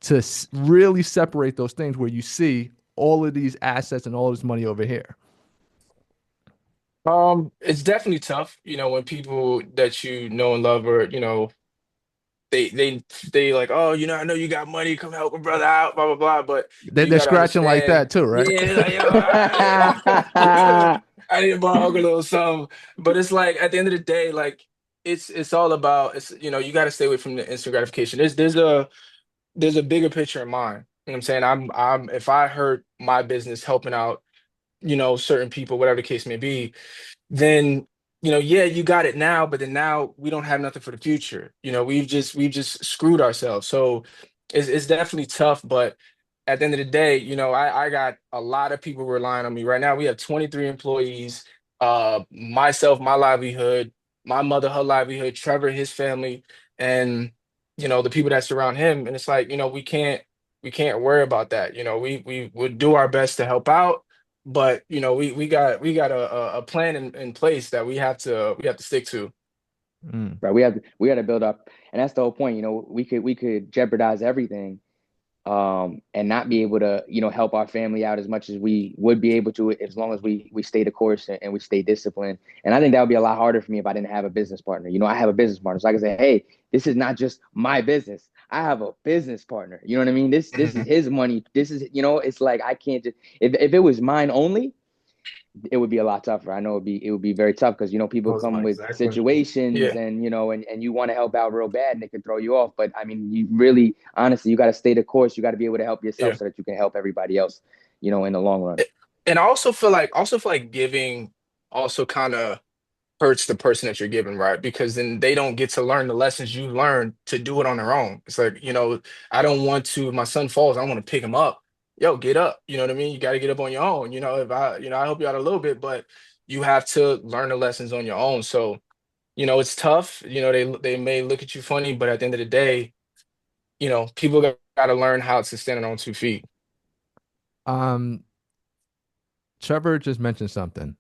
Speaker 1: to really separate those things where you see all of these assets and all this money over here.
Speaker 2: It's definitely tough, when people that you know and love are, they like, oh, I know you got money, come help a brother out, blah blah blah. But you
Speaker 1: They're
Speaker 2: gotta
Speaker 1: scratching like
Speaker 2: understand,
Speaker 1: that too, right?
Speaker 2: yeah, like, yo, I need to borrow a little something. But it's like at the end of the day, like it's all about you gotta stay away from the instant gratification. There's a bigger picture in mind. You know what I'm saying? I'm if I hurt my business helping out, certain people, whatever the case may be, then yeah, you got it now, but then now we don't have nothing for the future. We've just screwed ourselves. So it's definitely tough, but at the end of the day, I got a lot of people relying on me right now. We have 23 employees, myself, my livelihood, my mother, her livelihood, Trevor, his family, and the people that surround him. And it's like, we can't worry about that. We would do our best to help out, but we got a plan in place that we have to stick to.
Speaker 1: Mm.
Speaker 3: Right. We had to build up, and that's the whole point. We could jeopardize everything, and not be able to, help our family out as much as we would be able to, as long as we stay the course and we stay disciplined. And I think that would be a lot harder for me if I didn't have a business partner. I have a business partner, so I can say, hey, this is not just my business. I have a business partner. You know what I mean? This is
Speaker 2: Mhm.
Speaker 3: his money. This is, it's like I can't just, if it was mine only, it would be a lot tougher. I know it would be very tough because
Speaker 4: That
Speaker 3: people
Speaker 4: was
Speaker 3: come
Speaker 4: my
Speaker 3: with
Speaker 4: exact question.
Speaker 3: situations,
Speaker 2: Yeah,
Speaker 3: and you want to help out real bad, and it can throw you off. But I mean, you really, honestly, you got to stay the course. You got to be able to help yourself
Speaker 2: yeah.
Speaker 3: so that you can help everybody else, in the long run.
Speaker 2: And I also feel like giving also kind of hurts the person that you're giving, right? Because then they don't get to learn the lessons you learned to do it on their own. It's like, I don't want to, if my son falls, I want to pick him up. Yo, get up. You know what I mean? You got to get up on your own. If I help you out a little bit, but you have to learn the lessons on your own. So, it's tough. They may look at you funny, but at the end of the day, people got to learn how to stand on their own 2 feet.
Speaker 1: Um, Trevor just mentioned something,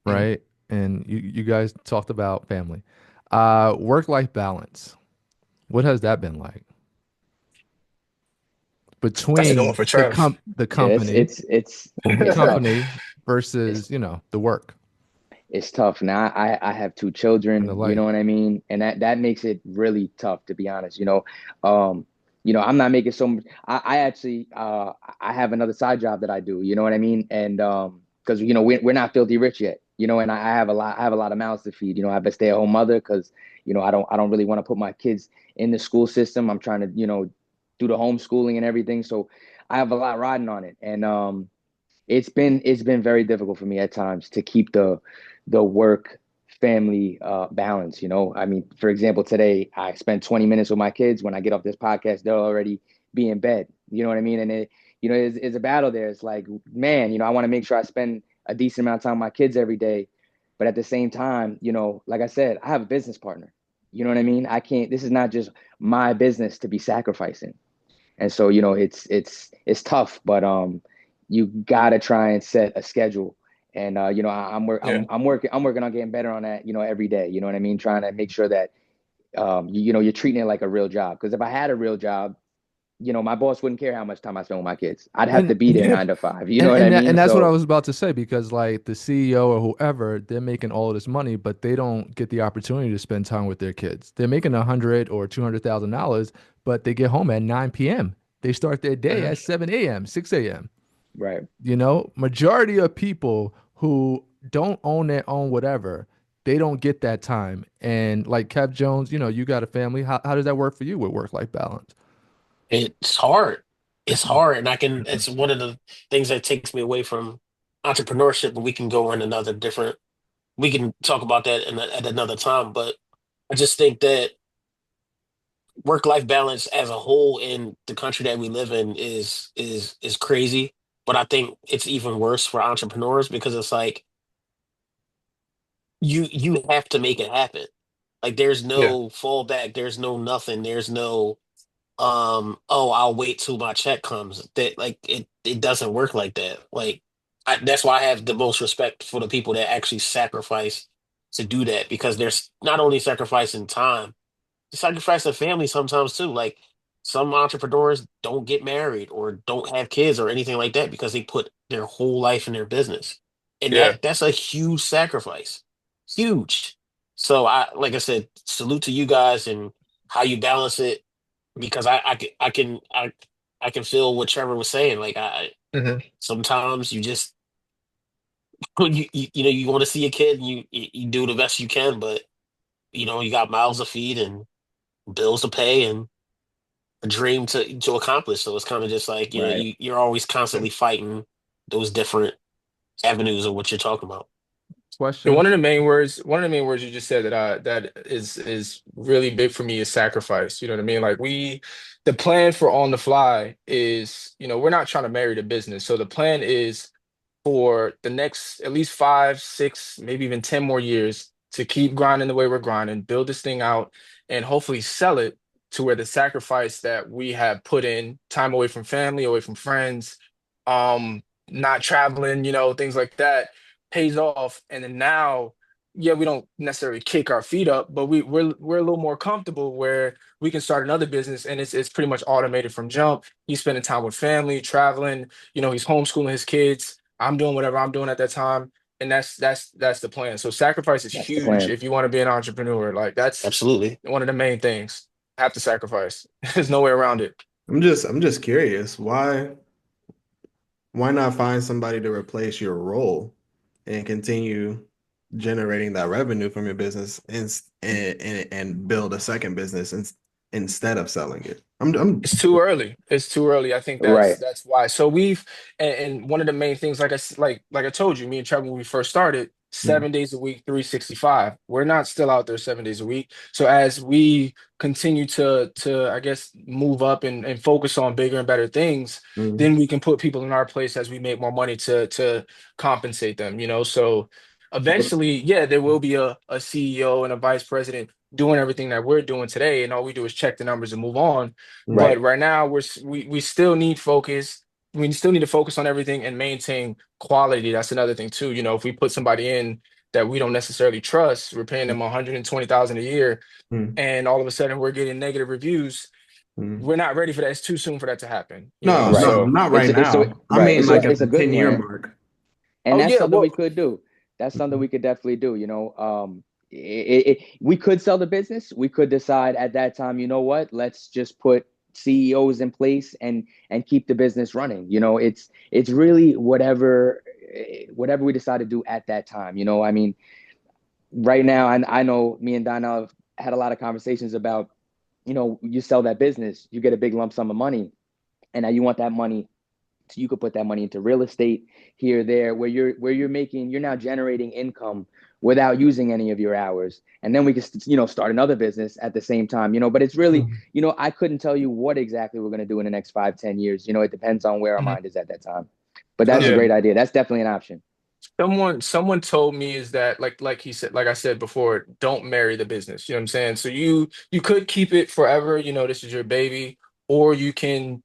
Speaker 2: Mhm.
Speaker 1: right? And you guys talked about family. Work-life balance. What has that been like
Speaker 2: That's a good one
Speaker 1: between
Speaker 2: for Trev.
Speaker 1: the
Speaker 3: Yeah,
Speaker 1: company, the
Speaker 3: it's tough.
Speaker 1: company
Speaker 3: It's
Speaker 1: versus, the work
Speaker 3: it's tough. Now I have two
Speaker 1: and the
Speaker 3: children, you know
Speaker 1: life?
Speaker 3: what I mean? And that makes it really tough, to be honest. Um, I'm not making so much. I actually I have another side job that I do, you know what I mean? And because we're not filthy rich yet, and I have a lot of mouths to feed. I have a stay-at-home mother because I don't really want to put my kids in the school system. I'm trying to do the homeschooling and everything, so I have a lot riding on it. And it's been very difficult for me at times to keep the work family balance. I mean, for example, today I spent 20 minutes with my kids. When I get off this podcast, they'll already be in bed. You know what I mean? And it's a battle there. It's like, man, I want to make sure I spend a decent amount of time with my kids every day, but at the same time, like I said, I have a business partner. You know what I mean? I can't. This is not just my business to be sacrificing. And so, it's tough, but you gotta try and set a schedule. And
Speaker 2: Yeah.
Speaker 3: I'm working on getting better on that, every day. You know what I mean? Trying to make sure that you're treating it like a real job. Because if I had a real job, my boss wouldn't care how much time I spend with my kids. I'd have to
Speaker 1: And
Speaker 3: be there 9 to 5. You know
Speaker 1: and
Speaker 3: what I mean?
Speaker 1: that's what I
Speaker 3: So
Speaker 1: was about to say, because like the CEO or whoever, they're making all of this money, but they don't get the opportunity to spend time with their kids. They're making $100,000 or $200,000, but they get home at 9 p.m. They start their day
Speaker 2: Mhm.
Speaker 1: at 7 a.m., 6 a.m.
Speaker 3: right,
Speaker 1: Majority of people who don't own their own whatever, they don't get that time. And like Kev Jones, you got a family. How does that work for you with work-life balance?
Speaker 5: It's hard. It's hard, and it's one of the things that takes me away from entrepreneurship. But we can go in another different. We can talk about that at another time. But I just think that work-life balance as a whole in the country that we live in is crazy. But I think it's even worse for entrepreneurs because it's like you have to make it happen. Like there's
Speaker 2: Yeah.
Speaker 5: no fallback, there's no nothing, there's no oh, I'll wait till my check comes. That like it doesn't work like that. Like that's why I have the most respect for the people that actually sacrifice to do that because there's not only sacrificing time, they sacrifice their family sometimes too. Like some entrepreneurs don't get married or don't have kids or anything like that because they put their whole life in their business. And
Speaker 2: Yeah.
Speaker 5: that's a huge sacrifice. Huge. So like I said, salute to you guys and how you balance it because I can feel what Trevor was saying. Like I
Speaker 2: Mhm.
Speaker 5: sometimes you just you want to see a kid and you do the best you can, but you got mouths to feed and bills to pay and a dream to accomplish. So it's kind of just like,
Speaker 3: right.
Speaker 5: you're always constantly fighting those different avenues of what you're talking about.
Speaker 2: And
Speaker 1: Question.
Speaker 2: one of the main words you just said that is really big for me is sacrifice. You know what I mean? Like the plan for On the Fly is, we're not trying to marry the business. So the plan is for the next at least 5, 6, maybe even 10 more years to keep grinding the way we're grinding, build this thing out, and hopefully sell it to where the sacrifice that we have put in, time away from family, away from friends, not traveling, things like that, pays off. And then now, yeah, we don't necessarily kick our feet up, but we're a little more comfortable where we can start another business and it's pretty much automated from jump. He's spending time with family, traveling, he's homeschooling his kids. I'm doing whatever I'm doing at that time. And that's the plan. So sacrifice is
Speaker 3: That's the
Speaker 2: huge
Speaker 3: plan.
Speaker 2: if you want to be an entrepreneur. Like that's
Speaker 5: Absolutely.
Speaker 2: one of the main things. Have to sacrifice. There's no way around it.
Speaker 4: I'm just curious, why not find somebody to replace your role and continue generating that revenue from your business and build a second business instead of selling it? I'm
Speaker 2: It's too early. It's too early. I think that's
Speaker 3: Right.
Speaker 2: that's why. So and one of the main things, like I told you, me and Trevor when we first started,
Speaker 4: mm,
Speaker 2: 7 days a week, 365. We're not still out there 7 days a week. So as we continue to I guess move up and focus on bigger and better things,
Speaker 4: mm,
Speaker 2: then we can put people in our place as we make more money to compensate them. So eventually, yeah, there will be a CEO and a vice president doing everything that we're doing today, and all we do is check the numbers and move on.
Speaker 4: mm,
Speaker 2: But
Speaker 3: Right.
Speaker 2: right now, we still need focus. We still need to focus on everything and maintain quality. That's another thing too. If we put somebody in that we don't necessarily trust, we're paying them 120,000 a year,
Speaker 4: mm,
Speaker 2: and all of a sudden we're getting negative reviews.
Speaker 4: mm.
Speaker 2: We're not ready for that. It's too soon for that to happen.
Speaker 4: No,
Speaker 3: Right.
Speaker 4: no,
Speaker 2: So
Speaker 4: not
Speaker 3: It's
Speaker 4: right
Speaker 3: it's a
Speaker 4: now. I
Speaker 3: right.
Speaker 4: mean,
Speaker 3: It's a
Speaker 4: like at
Speaker 3: it's
Speaker 4: the
Speaker 3: a good
Speaker 4: 10-year
Speaker 3: plan.
Speaker 4: mark.
Speaker 3: And
Speaker 2: oh
Speaker 3: that's
Speaker 2: yeah,
Speaker 3: something we
Speaker 2: well
Speaker 3: could do. That's something
Speaker 4: Mhm,
Speaker 3: we could definitely do. We could sell the business. We could decide at that time, you know what? Let's just put CEOs in place and keep the business running. It's really whatever whatever we decide to do at that time. I mean, right now, I know me and Donnell have had a lot of conversations about, you sell that business, you get a big lump sum of money, and now you want that money, so you could put that money into real estate here, there, you're now generating income without using any of your hours. And then we can, start another business at the same time, but it's really,
Speaker 1: Mhm.
Speaker 3: I couldn't tell you what exactly we're going to do in the next 5, 10 years. It depends on where our
Speaker 2: Mhm.
Speaker 3: mind is at that time. But that's a
Speaker 2: Yeah.
Speaker 3: great idea. That's definitely an option.
Speaker 2: Someone told me is that like I said before, don't marry the business. You know what I'm saying? So you could keep it forever, this is your baby, or you can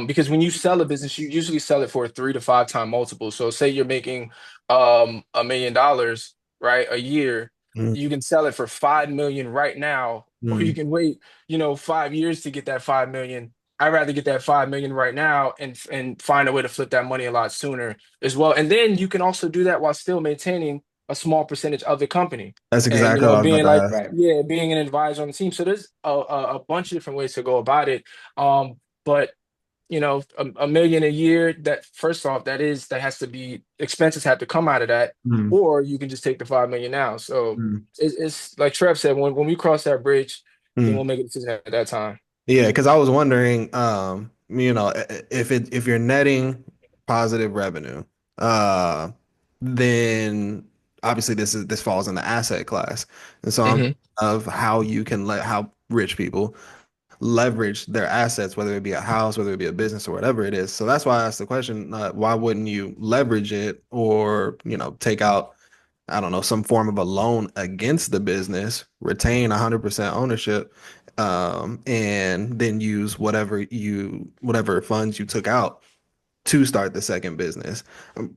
Speaker 2: because when you sell a business, you usually sell it for a 3 to 5 time multiple. So say you're making $1 million, right, a year,
Speaker 4: Mm,
Speaker 2: you can sell it for 5 million right now, or you
Speaker 4: mm.
Speaker 2: can wait, 5 years to get that 5 million. I'd rather get that 5 million right now and find a way to flip that money a lot sooner as well. And then you can also do that while still maintaining a small percentage of the company.
Speaker 4: That's
Speaker 2: And
Speaker 4: exactly what I was about
Speaker 2: being
Speaker 4: to
Speaker 2: like,
Speaker 4: ask.
Speaker 3: Right.
Speaker 2: yeah, being an advisor on the team. So there's a bunch of different ways to go about it. But a million a year, that first off, that has to be, expenses have to come out of that,
Speaker 4: Mm,
Speaker 2: or you can just take the 5 million now. So
Speaker 4: mm,
Speaker 2: it's like Trev said, when we cross that bridge, then we'll
Speaker 4: mm.
Speaker 2: make a decision at that time.
Speaker 4: Yeah, because I was wondering, if you're netting positive revenue, uh, then obviously this falls in the asset class, and so I'm
Speaker 2: Hmm.
Speaker 4: of how you can let how rich people leverage their assets, whether it be a house, whether it be a business, or whatever it is. So that's why I asked the question, why wouldn't you leverage it or, take out, I don't know, some form of a loan against the business, retain 100% ownership, and then use whatever funds you took out to start the second business. Um,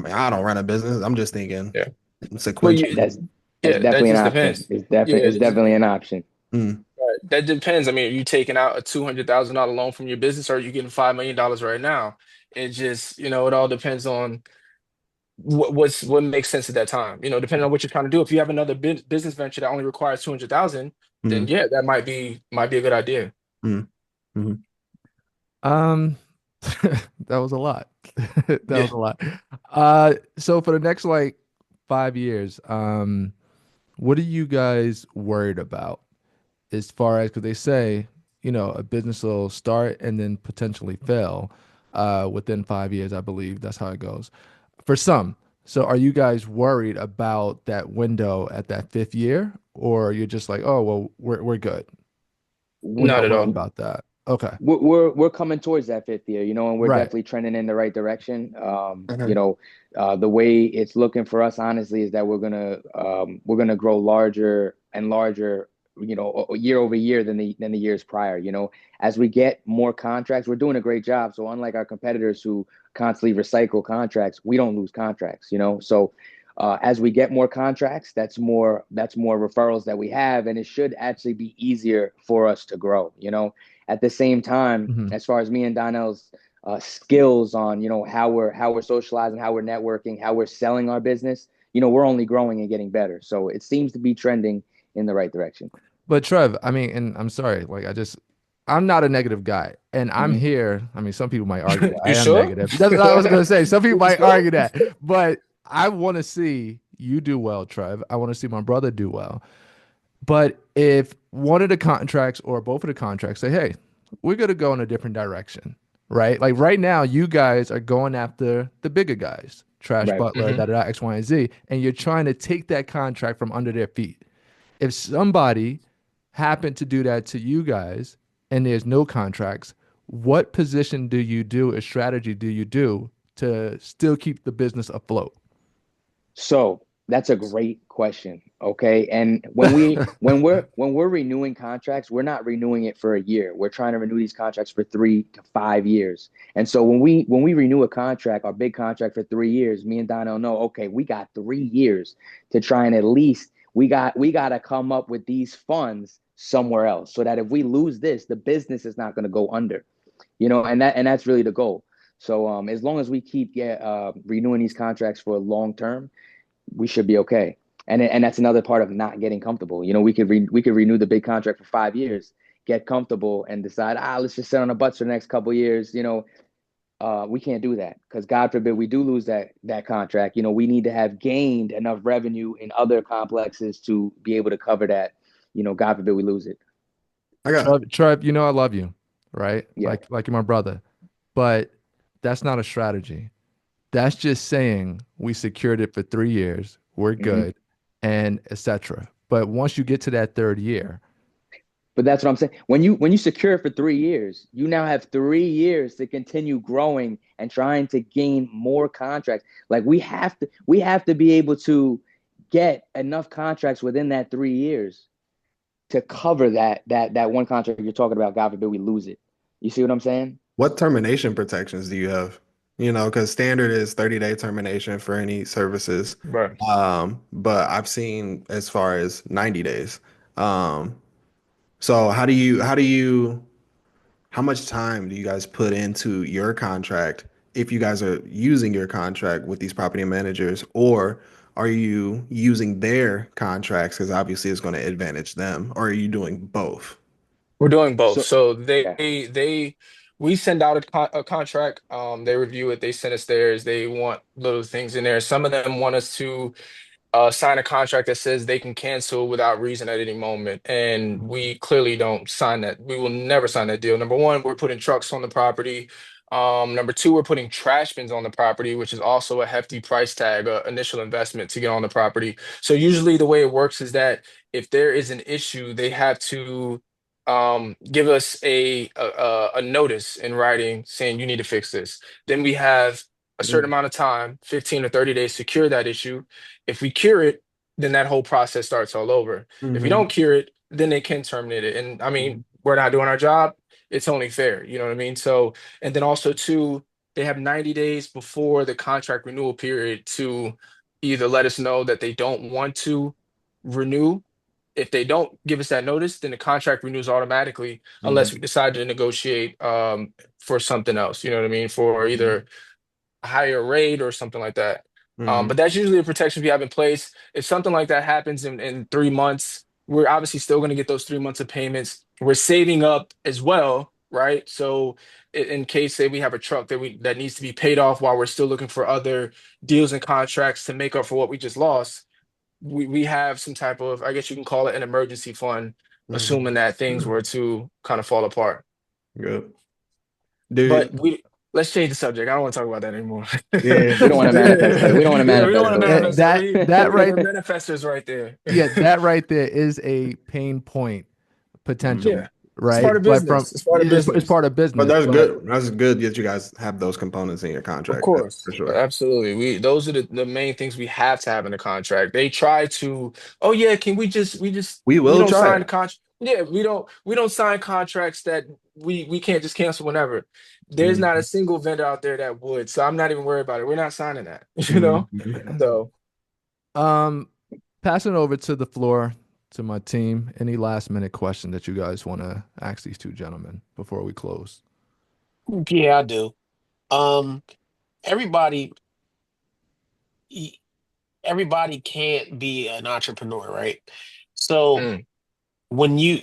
Speaker 4: I don't run a business. I'm just thinking
Speaker 2: Yeah. Well,
Speaker 4: sequential.
Speaker 2: you,
Speaker 3: That's
Speaker 2: yeah, that
Speaker 3: definitely an
Speaker 2: just
Speaker 3: option.
Speaker 2: depends.
Speaker 3: It's
Speaker 2: Yeah,
Speaker 3: definitely it's
Speaker 2: it just,
Speaker 3: definitely an option.
Speaker 4: Mm,
Speaker 2: that depends. I mean, are you taking out a $200,000 loan from your business, or are you getting $5 million right now? It just, it all depends on what makes sense at that time. Depending on what you're trying to do. If you have another business venture that only requires 200,000, then
Speaker 4: mm,
Speaker 2: yeah, that might be a good idea.
Speaker 4: mm, mm,
Speaker 1: Um, that was a lot. That
Speaker 2: Yeah.
Speaker 1: was a lot. So for the next like 5 years, what are you guys worried about as far as, because they say, a business will start and then potentially fail within 5 years, I believe that's how it goes for some. So are you guys worried about that window at that fifth year, or you're just like, oh, well, we're good. We're
Speaker 2: Not
Speaker 1: not
Speaker 2: at
Speaker 1: worried
Speaker 2: all.
Speaker 1: about that. Okay.
Speaker 3: We're coming towards that fifth year, and we're
Speaker 1: Right.
Speaker 3: definitely trending in the right direction.
Speaker 4: mhm,
Speaker 3: The way it's looking for us, honestly, is that we're gonna grow larger and larger, year over year than the years prior. As we get more contracts, we're doing a great job. So unlike our competitors who constantly recycle contracts, we don't lose contracts. So as we get more contracts, that's more referrals that we have, and it should actually be easier for us to grow. At the same time,
Speaker 1: Hmm.
Speaker 3: as far as me and Donnell's skills on, how we're socializing, how we're networking, how we're selling our business, we're only growing and getting better. So it seems to be trending in the right direction.
Speaker 1: But Trev, I mean, and I'm sorry, like I'm not a negative guy, and I'm
Speaker 3: Hmm.
Speaker 1: here. I mean, some people might argue that I
Speaker 2: You
Speaker 1: am
Speaker 2: sure?
Speaker 1: negative. That's what I was gonna say. Some people
Speaker 2: You
Speaker 1: might
Speaker 2: sure?
Speaker 1: argue that, but I want to see you do well, Trev. I want to see my brother do well. But if one of the contracts or both of the contracts say, hey, we're going to go in a different direction, right? Like right now, you guys are going after the bigger guys, Trash
Speaker 3: Right.
Speaker 1: Butler,
Speaker 2: Hmm.
Speaker 1: da da da, X, Y, and Z, and you're trying to take that contract from under their feet. If somebody happened to do that to you guys and there's no contracts, what position do you do, a strategy do you do to still keep the business afloat?
Speaker 3: So that's a great question. Okay. And when we're renewing contracts, we're not renewing it for a year. We're trying to renew these contracts for 3 to 5 years. And so when we renew a contract, our big contract for 3 years, me and Donnell know, okay, we got 3 years to try, and at least we gotta come up with these funds somewhere else, so that if we lose this, the business is not going to go under. And that's really the goal. So as long as we keep renewing these contracts for long term, we should be okay. And that's another part of not getting comfortable. We could renew the big contract for 5 years, get comfortable, and decide, let's just sit on the butts for the next couple of years. we can't do that because God forbid we do lose that contract. We need to have gained enough revenue in other complexes to be able to cover that. God forbid we lose it.
Speaker 4: I got
Speaker 1: Trev, I love you, right?
Speaker 3: Yeah.
Speaker 1: Like you're my brother, but that's not a strategy. That's just saying we secured it for 3 years, we're
Speaker 3: hmm
Speaker 1: good, and etc. But once you get to that third year,
Speaker 3: But that's what I'm saying. When you secure it for 3 years, you now have 3 years to continue growing and trying to gain more contracts. Like we have to be able to get enough contracts within that 3 years to cover that one contract you're talking about. God forbid we lose it. You see what I'm saying?
Speaker 4: what termination protections do you have? Because standard is 30-day termination for any services.
Speaker 2: Right.
Speaker 4: But I've seen as far as 90 days. Um, so how much time do you guys put into your contract if you guys are using your contract with these property managers, or are you using their contracts because obviously it's going to advantage them, or are you doing both?
Speaker 2: We're doing both.
Speaker 3: So
Speaker 2: So
Speaker 3: yeah.
Speaker 2: we send out a contract. They review it. They send us theirs. They want little things in there. Some of them want us to sign a contract that says they can cancel without reason at any moment. And we clearly don't sign that. We will never sign that deal. Number one, we're putting trucks on the property. Number two, we're putting trash bins on the property, which is also a hefty price tag, initial investment to get on the property. So usually the way it works is that if there is an issue, they have to give us a notice in writing saying you need to fix this. Then we have a certain
Speaker 3: Mhm.
Speaker 2: amount of time, 15 or 30 days to cure that issue. If we cure it, then that whole process starts all over. If we
Speaker 4: Hmm.
Speaker 2: don't cure it, then they can terminate it. And I mean, we're not doing our job. It's only fair. You know what I mean? So, and then also too, they have 90 days before the contract renewal period to either let us know that they don't want to renew. If they don't give us that notice, then the contract renews automatically unless we decide to negotiate for something else. You know what I mean? For either higher rate or something like that.
Speaker 4: Hmm.
Speaker 2: But that's usually a protection we have in place. If something like that happens in 3 months, we're obviously still going to get those 3 months of payments. We're saving up as well, right? So in case say we have a truck that needs to be paid off while we're still looking for other deals and contracts to make up for what we just lost, we have some type of, I guess you can call it an emergency fund, assuming that things
Speaker 4: Hmm.
Speaker 2: were to kind of fall apart.
Speaker 4: Good.
Speaker 2: But
Speaker 4: Dude,
Speaker 2: let's change the subject. I don't want to talk about that anymore.
Speaker 4: yeah.
Speaker 3: We don't want to manifest that. We don't want to
Speaker 2: Yeah, we don't
Speaker 3: manifest
Speaker 2: want to
Speaker 3: those
Speaker 1: eh,
Speaker 3: things.
Speaker 2: manifest that.
Speaker 1: that that
Speaker 2: We're
Speaker 1: right,
Speaker 2: manifestors right there.
Speaker 1: yeah, that right there is a pain point potentially,
Speaker 2: Yeah, it's
Speaker 1: right?
Speaker 2: part of
Speaker 1: But from
Speaker 2: business. It's part of
Speaker 1: yeah, it's
Speaker 2: business.
Speaker 1: part of
Speaker 4: But
Speaker 1: business,
Speaker 4: that's
Speaker 1: but
Speaker 4: good. That's good that you guys have those components in your
Speaker 2: Of
Speaker 4: contract. That's
Speaker 2: course,
Speaker 4: for sure.
Speaker 2: absolutely. We those are the main things we have to have in the contract. They try to, oh yeah, can
Speaker 4: We
Speaker 2: we
Speaker 4: will
Speaker 2: don't
Speaker 4: try
Speaker 2: sign the
Speaker 4: it.
Speaker 2: contract. Yeah, we don't sign contracts that we can't just cancel whenever. There's not a
Speaker 4: Mhm.
Speaker 2: single vendor out there that would. So I'm not even worried about it. We're not signing that, you know?
Speaker 4: Mhm.
Speaker 2: So
Speaker 1: um passing over to the floor to my team. Any last minute question that you guys want to ask these two gentlemen before we close?
Speaker 5: Yeah, I do. Um, everybody, e- everybody can't be an entrepreneur, right? So
Speaker 2: mm,
Speaker 5: when you,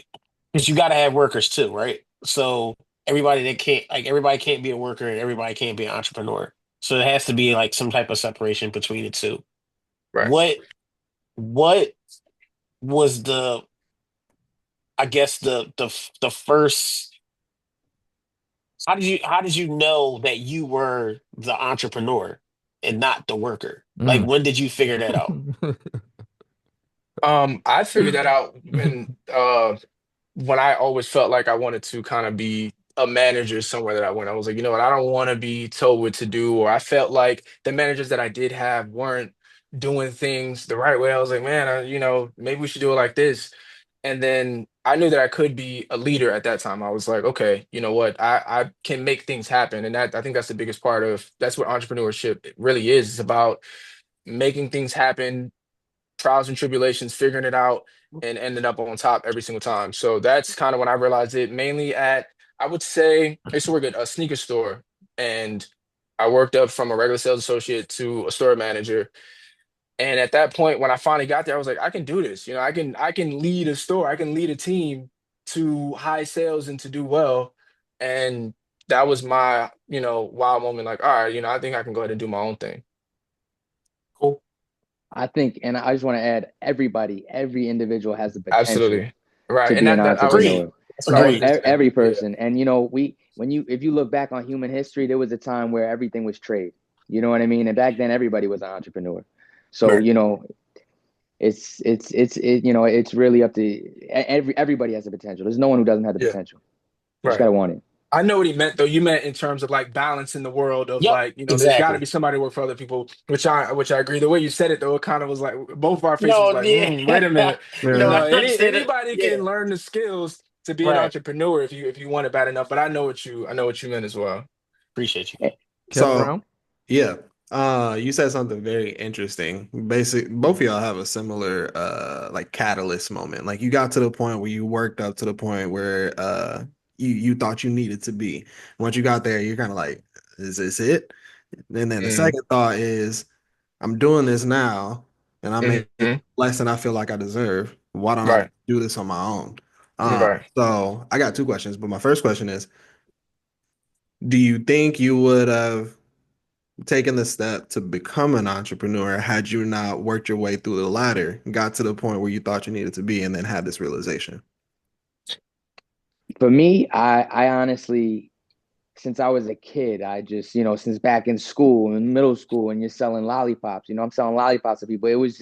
Speaker 5: because you got to have workers too, right? So everybody can't be a worker and everybody can't be an entrepreneur. So it has to be like some type of separation between the two.
Speaker 2: right.
Speaker 5: What what was I guess the first, how did you know that you were the entrepreneur and not the worker? Like
Speaker 1: Mm.
Speaker 5: when did you figure that out?
Speaker 2: I figured that out when I always felt like I wanted to kind of be a manager somewhere that I went. I was like, you know what, I don't want to be told what to do, or I felt like the managers that I did have weren't doing things the right way. I was like, man, maybe we should do it like this. And then I knew that I could be a leader at that time. I was like, okay, you know what, I can make things happen. And I think that's the biggest part of that's what entrepreneurship really is. It's about making things happen, trials and tribulations, figuring it out, and ending up on top every single time. So that's kind of when I realized it. Mainly at, I would say, I used to work at a sneaker store, and I worked up from a regular sales associate to a store manager. And at that point, when I finally got there, I was like, I can do this. I can lead a store, I can lead a team to high sales and to do well. And that was my, wow moment. Like, all right, I think I can go ahead and do my own thing.
Speaker 5: Cool.
Speaker 3: I think, and I just want to add, every individual has the potential
Speaker 2: Absolutely. Right.
Speaker 3: to
Speaker 2: And
Speaker 3: be an
Speaker 2: that I was,
Speaker 5: Agreed.
Speaker 3: entrepreneur.
Speaker 2: that's what I was
Speaker 5: Agreed.
Speaker 2: just saying.
Speaker 3: Every
Speaker 2: Yeah.
Speaker 3: person, and if you look back on human history, there was a time where everything was trade. You know what I mean? And back then, everybody was an entrepreneur. So
Speaker 5: Right.
Speaker 3: it's really up to everybody has the potential. There's no one who doesn't have the
Speaker 2: Yeah.
Speaker 3: potential. You just
Speaker 2: Right.
Speaker 3: gotta want it.
Speaker 2: I know what he meant though. You meant in terms of like balance in the world of
Speaker 5: Yep.
Speaker 2: like, there's got to
Speaker 5: Exactly.
Speaker 2: be somebody to work for other people, which I agree. The way you said it though, it kind of was like both of our faces was
Speaker 5: No,
Speaker 2: like,
Speaker 5: yeah.
Speaker 2: wait a minute.
Speaker 5: No,
Speaker 4: Yeah.
Speaker 5: I understand it.
Speaker 2: Anybody
Speaker 5: Yeah.
Speaker 2: can learn the skills to be an
Speaker 5: Right.
Speaker 2: entrepreneur if you want it bad enough. But I know what you meant as well.
Speaker 5: Appreciate you.
Speaker 3: Eh,
Speaker 1: Kev
Speaker 4: So
Speaker 1: Brown.
Speaker 4: yeah, you said something very interesting. Both of y'all have a similar like catalyst moment. Like you got to the point where you worked up to the point where you thought you needed to be. Once you got there, you're kind of like, is this it? And then the
Speaker 2: Mm,
Speaker 4: second thought is, I'm doing this now, and I'm making
Speaker 2: hmm
Speaker 4: less than I feel like I deserve. Why don't I
Speaker 2: Right.
Speaker 4: do this on my own?
Speaker 2: Right.
Speaker 4: So I got two questions, but my first question is, do you think you would have taken the step to become an entrepreneur had you not worked your way through the ladder, got to the point where you thought you needed to be, and then had this realization?
Speaker 3: For me, I honestly, since I was a kid, I just, since back in school, in middle school, and you're selling lollipops, I'm selling lollipops to people. It was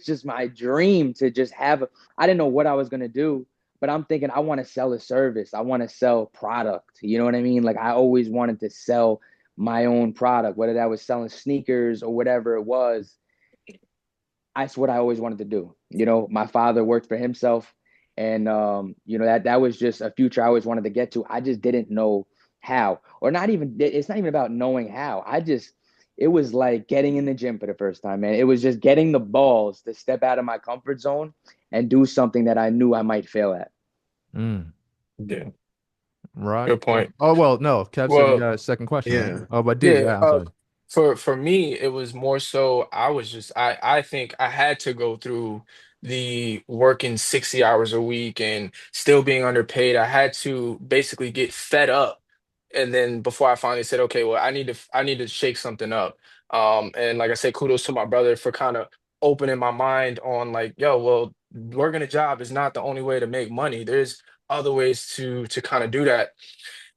Speaker 3: just my dream to just have. I didn't know what I was gonna do, but I'm thinking I want to sell a service. I want to sell product. You know what I mean? Like I always wanted to sell my own product, whether that was selling sneakers or whatever it was. That's what I always wanted to do. My father worked for himself, and that was just a future I always wanted to get to. I just didn't know how, or not even. It's not even about knowing how. It was like getting in the gym for the first time, man. It was just getting the balls to step out of my comfort zone and do something that I knew I might fail at.
Speaker 1: Mm,
Speaker 2: Yeah.
Speaker 1: right.
Speaker 2: Good point.
Speaker 1: Oh well, no. Kev said he
Speaker 2: Well,
Speaker 1: got a second question, right?
Speaker 4: Yeah.
Speaker 1: Oh, but D,
Speaker 2: yeah.
Speaker 1: yeah, I'm sorry.
Speaker 2: For me, it was more so I was just I think I had to go through the working 60 hours a week and still being underpaid. I had to basically get fed up. And then before I finally said, okay, well, I need to shake something up. And like I said, kudos to my brother for kind of opening my mind on like, yo, well, working a job is not the only way to make money. There's other ways to kind of do that.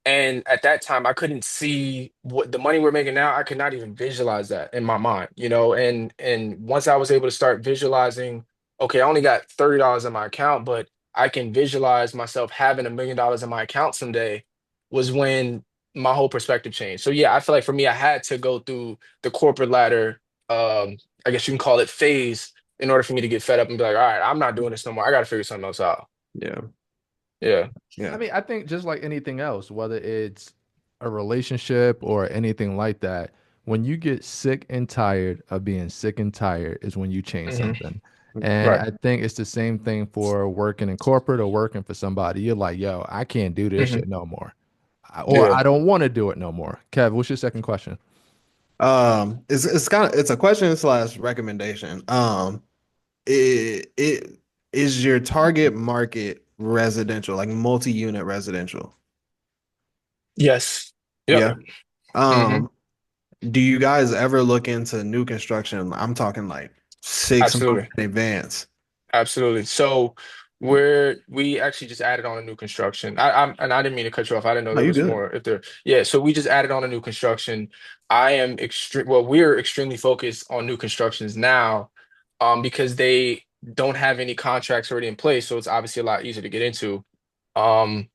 Speaker 2: And at that time, I couldn't see what the money we're making now. I could not even visualize that in my mind. And once I was able to start visualizing, okay, I only got $30 in my account, but I can visualize myself having $1 million in my account someday, was when my whole perspective changed. So yeah, I feel like for me, I had to go through the corporate ladder, I guess you can call it phase, in order for me to get fed up and be like, all right, I'm not doing this no more. I got to figure something else out.
Speaker 4: Yeah.
Speaker 2: Yeah.
Speaker 1: I
Speaker 4: Yeah.
Speaker 1: mean, I think just like anything else, whether it's a relationship or anything like that, when you get sick and tired of being sick and tired is when you change
Speaker 2: hmm
Speaker 1: something. And
Speaker 2: Right.
Speaker 1: I think it's the same thing for working in corporate or working for somebody. You're like, yo, I can't do this
Speaker 2: hmm
Speaker 1: shit no more. Or
Speaker 2: Yeah.
Speaker 1: I don't want to do it no more. Kev, what's your second question?
Speaker 4: It's a question slash recommendation. It is your target market residential, like multi-unit residential?
Speaker 2: Yes. Yep.
Speaker 4: Yeah.
Speaker 2: hmm
Speaker 4: Um, do you guys ever look into new construction? I'm talking like 6 months
Speaker 2: Absolutely.
Speaker 4: in advance.
Speaker 2: Absolutely. So we actually just added on a new construction. And I didn't mean to cut you off. I didn't know
Speaker 4: No,
Speaker 2: there
Speaker 4: you
Speaker 2: was
Speaker 4: good.
Speaker 2: more. If there, yeah. So we just added on a new construction. I am extreme. Well, we're extremely focused on new constructions now, because they don't have any contracts already in place. So it's obviously a lot easier to get into. Um,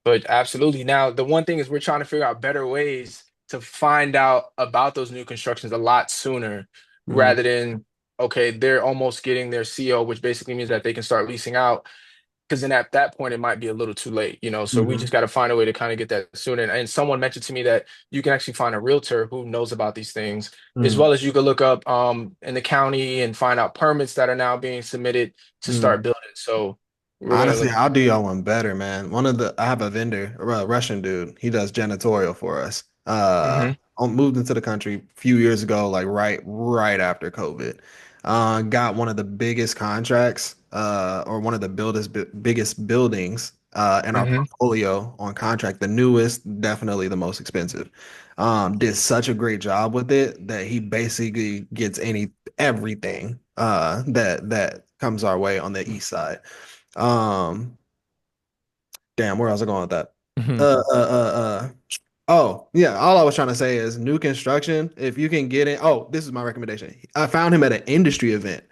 Speaker 2: but absolutely. Now, the one thing is we're trying to figure out better ways to find out about those new constructions a lot sooner,
Speaker 4: Mm,
Speaker 2: rather than, okay, they're almost getting their CO, which basically means that they can start leasing out. Because then at that point, it might be a little too late. So we
Speaker 4: mhm,
Speaker 2: just got to find a way to kind of get that sooner. And someone mentioned to me that you can actually find a realtor who knows about these things, as
Speaker 4: mm,
Speaker 2: well as you could look up in the county and find out permits that are now being submitted to
Speaker 4: mm.
Speaker 2: start building. So we're gonna
Speaker 4: Honestly,
Speaker 2: look.
Speaker 4: I'll do y'all one better, man. I have a vendor, a Russian dude. He does janitorial for us.
Speaker 2: hmm
Speaker 4: Moved into the country a few years ago, like right after COVID. Got one of the biggest contracts, or one of the biggest buildings, in our
Speaker 2: Hmm.
Speaker 4: portfolio on contract. The newest, definitely the most expensive. Did such a great job with it that he basically gets everything that comes our way on the east side. Um, Damn, where else I going with that?
Speaker 1: Mhm.
Speaker 4: Uh, uh, uh, uh. Oh, yeah. All I was trying to say is new construction. If you can get in, oh, this is my recommendation. I found him at an industry event.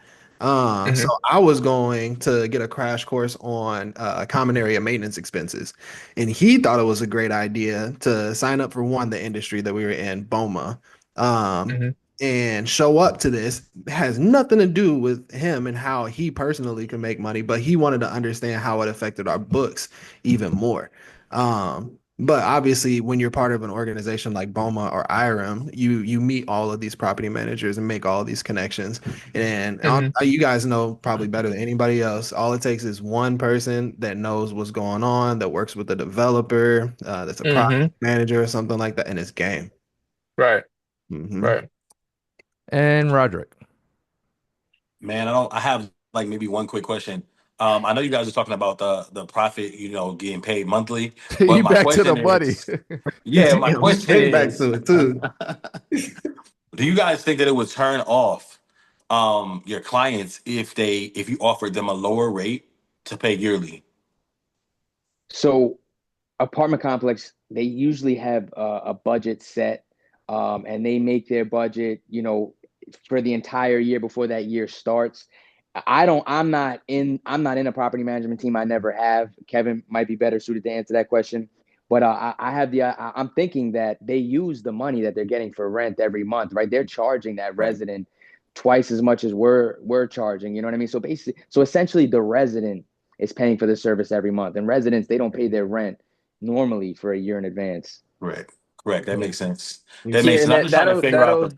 Speaker 4: So
Speaker 2: Hmm.
Speaker 4: I was going to get a crash course on common area maintenance expenses, and he thought it was a great idea to sign up for the industry that we were in, BOMA, um,
Speaker 2: Hmm.
Speaker 4: and show up to this. It has nothing to do with him and how he personally can make money, but he wanted to understand how it affected our books even more. But obviously, when you're part of an organization like BOMA or IRM, you meet all of these property managers and make all these connections. And
Speaker 2: Hmm.
Speaker 4: you guys know probably better than anybody else. All it takes is one person that knows what's going on, that works with the developer, that's a
Speaker 2: Hmm.
Speaker 4: project manager or something like that, and it's game.
Speaker 2: Right.
Speaker 4: Hmm.
Speaker 2: Right.
Speaker 1: And Roderick.
Speaker 6: Man, I have like maybe one quick question. I know you guys are talking about the profit, getting paid monthly, but
Speaker 1: You
Speaker 6: my
Speaker 1: back to the
Speaker 6: question
Speaker 1: money.
Speaker 6: is, yeah, my
Speaker 4: Damn,
Speaker 6: question
Speaker 4: straight back
Speaker 6: is,
Speaker 4: to it too.
Speaker 6: do you guys think that it would turn off your clients if you offered them a lower rate to pay yearly?
Speaker 3: So apartment complex, they usually have a budget set, and they make their budget, for the entire year before that year starts. I'm not in a property management team. I never have. Kevin might be better suited to answer that question. But I have I'm thinking that they use the money that they're getting for rent every month, right? They're charging that
Speaker 6: Right.
Speaker 3: resident twice as much as we're charging. You know what I mean? So essentially, the resident is paying for the service every month, and residents, they don't pay their rent normally for a year in advance.
Speaker 6: Correct. Correct. That
Speaker 2: Yeah.
Speaker 6: makes sense. That
Speaker 2: Yeah,
Speaker 6: makes
Speaker 2: and
Speaker 6: sense. I'm
Speaker 2: that
Speaker 6: just trying to figure out
Speaker 2: that'll
Speaker 6: the.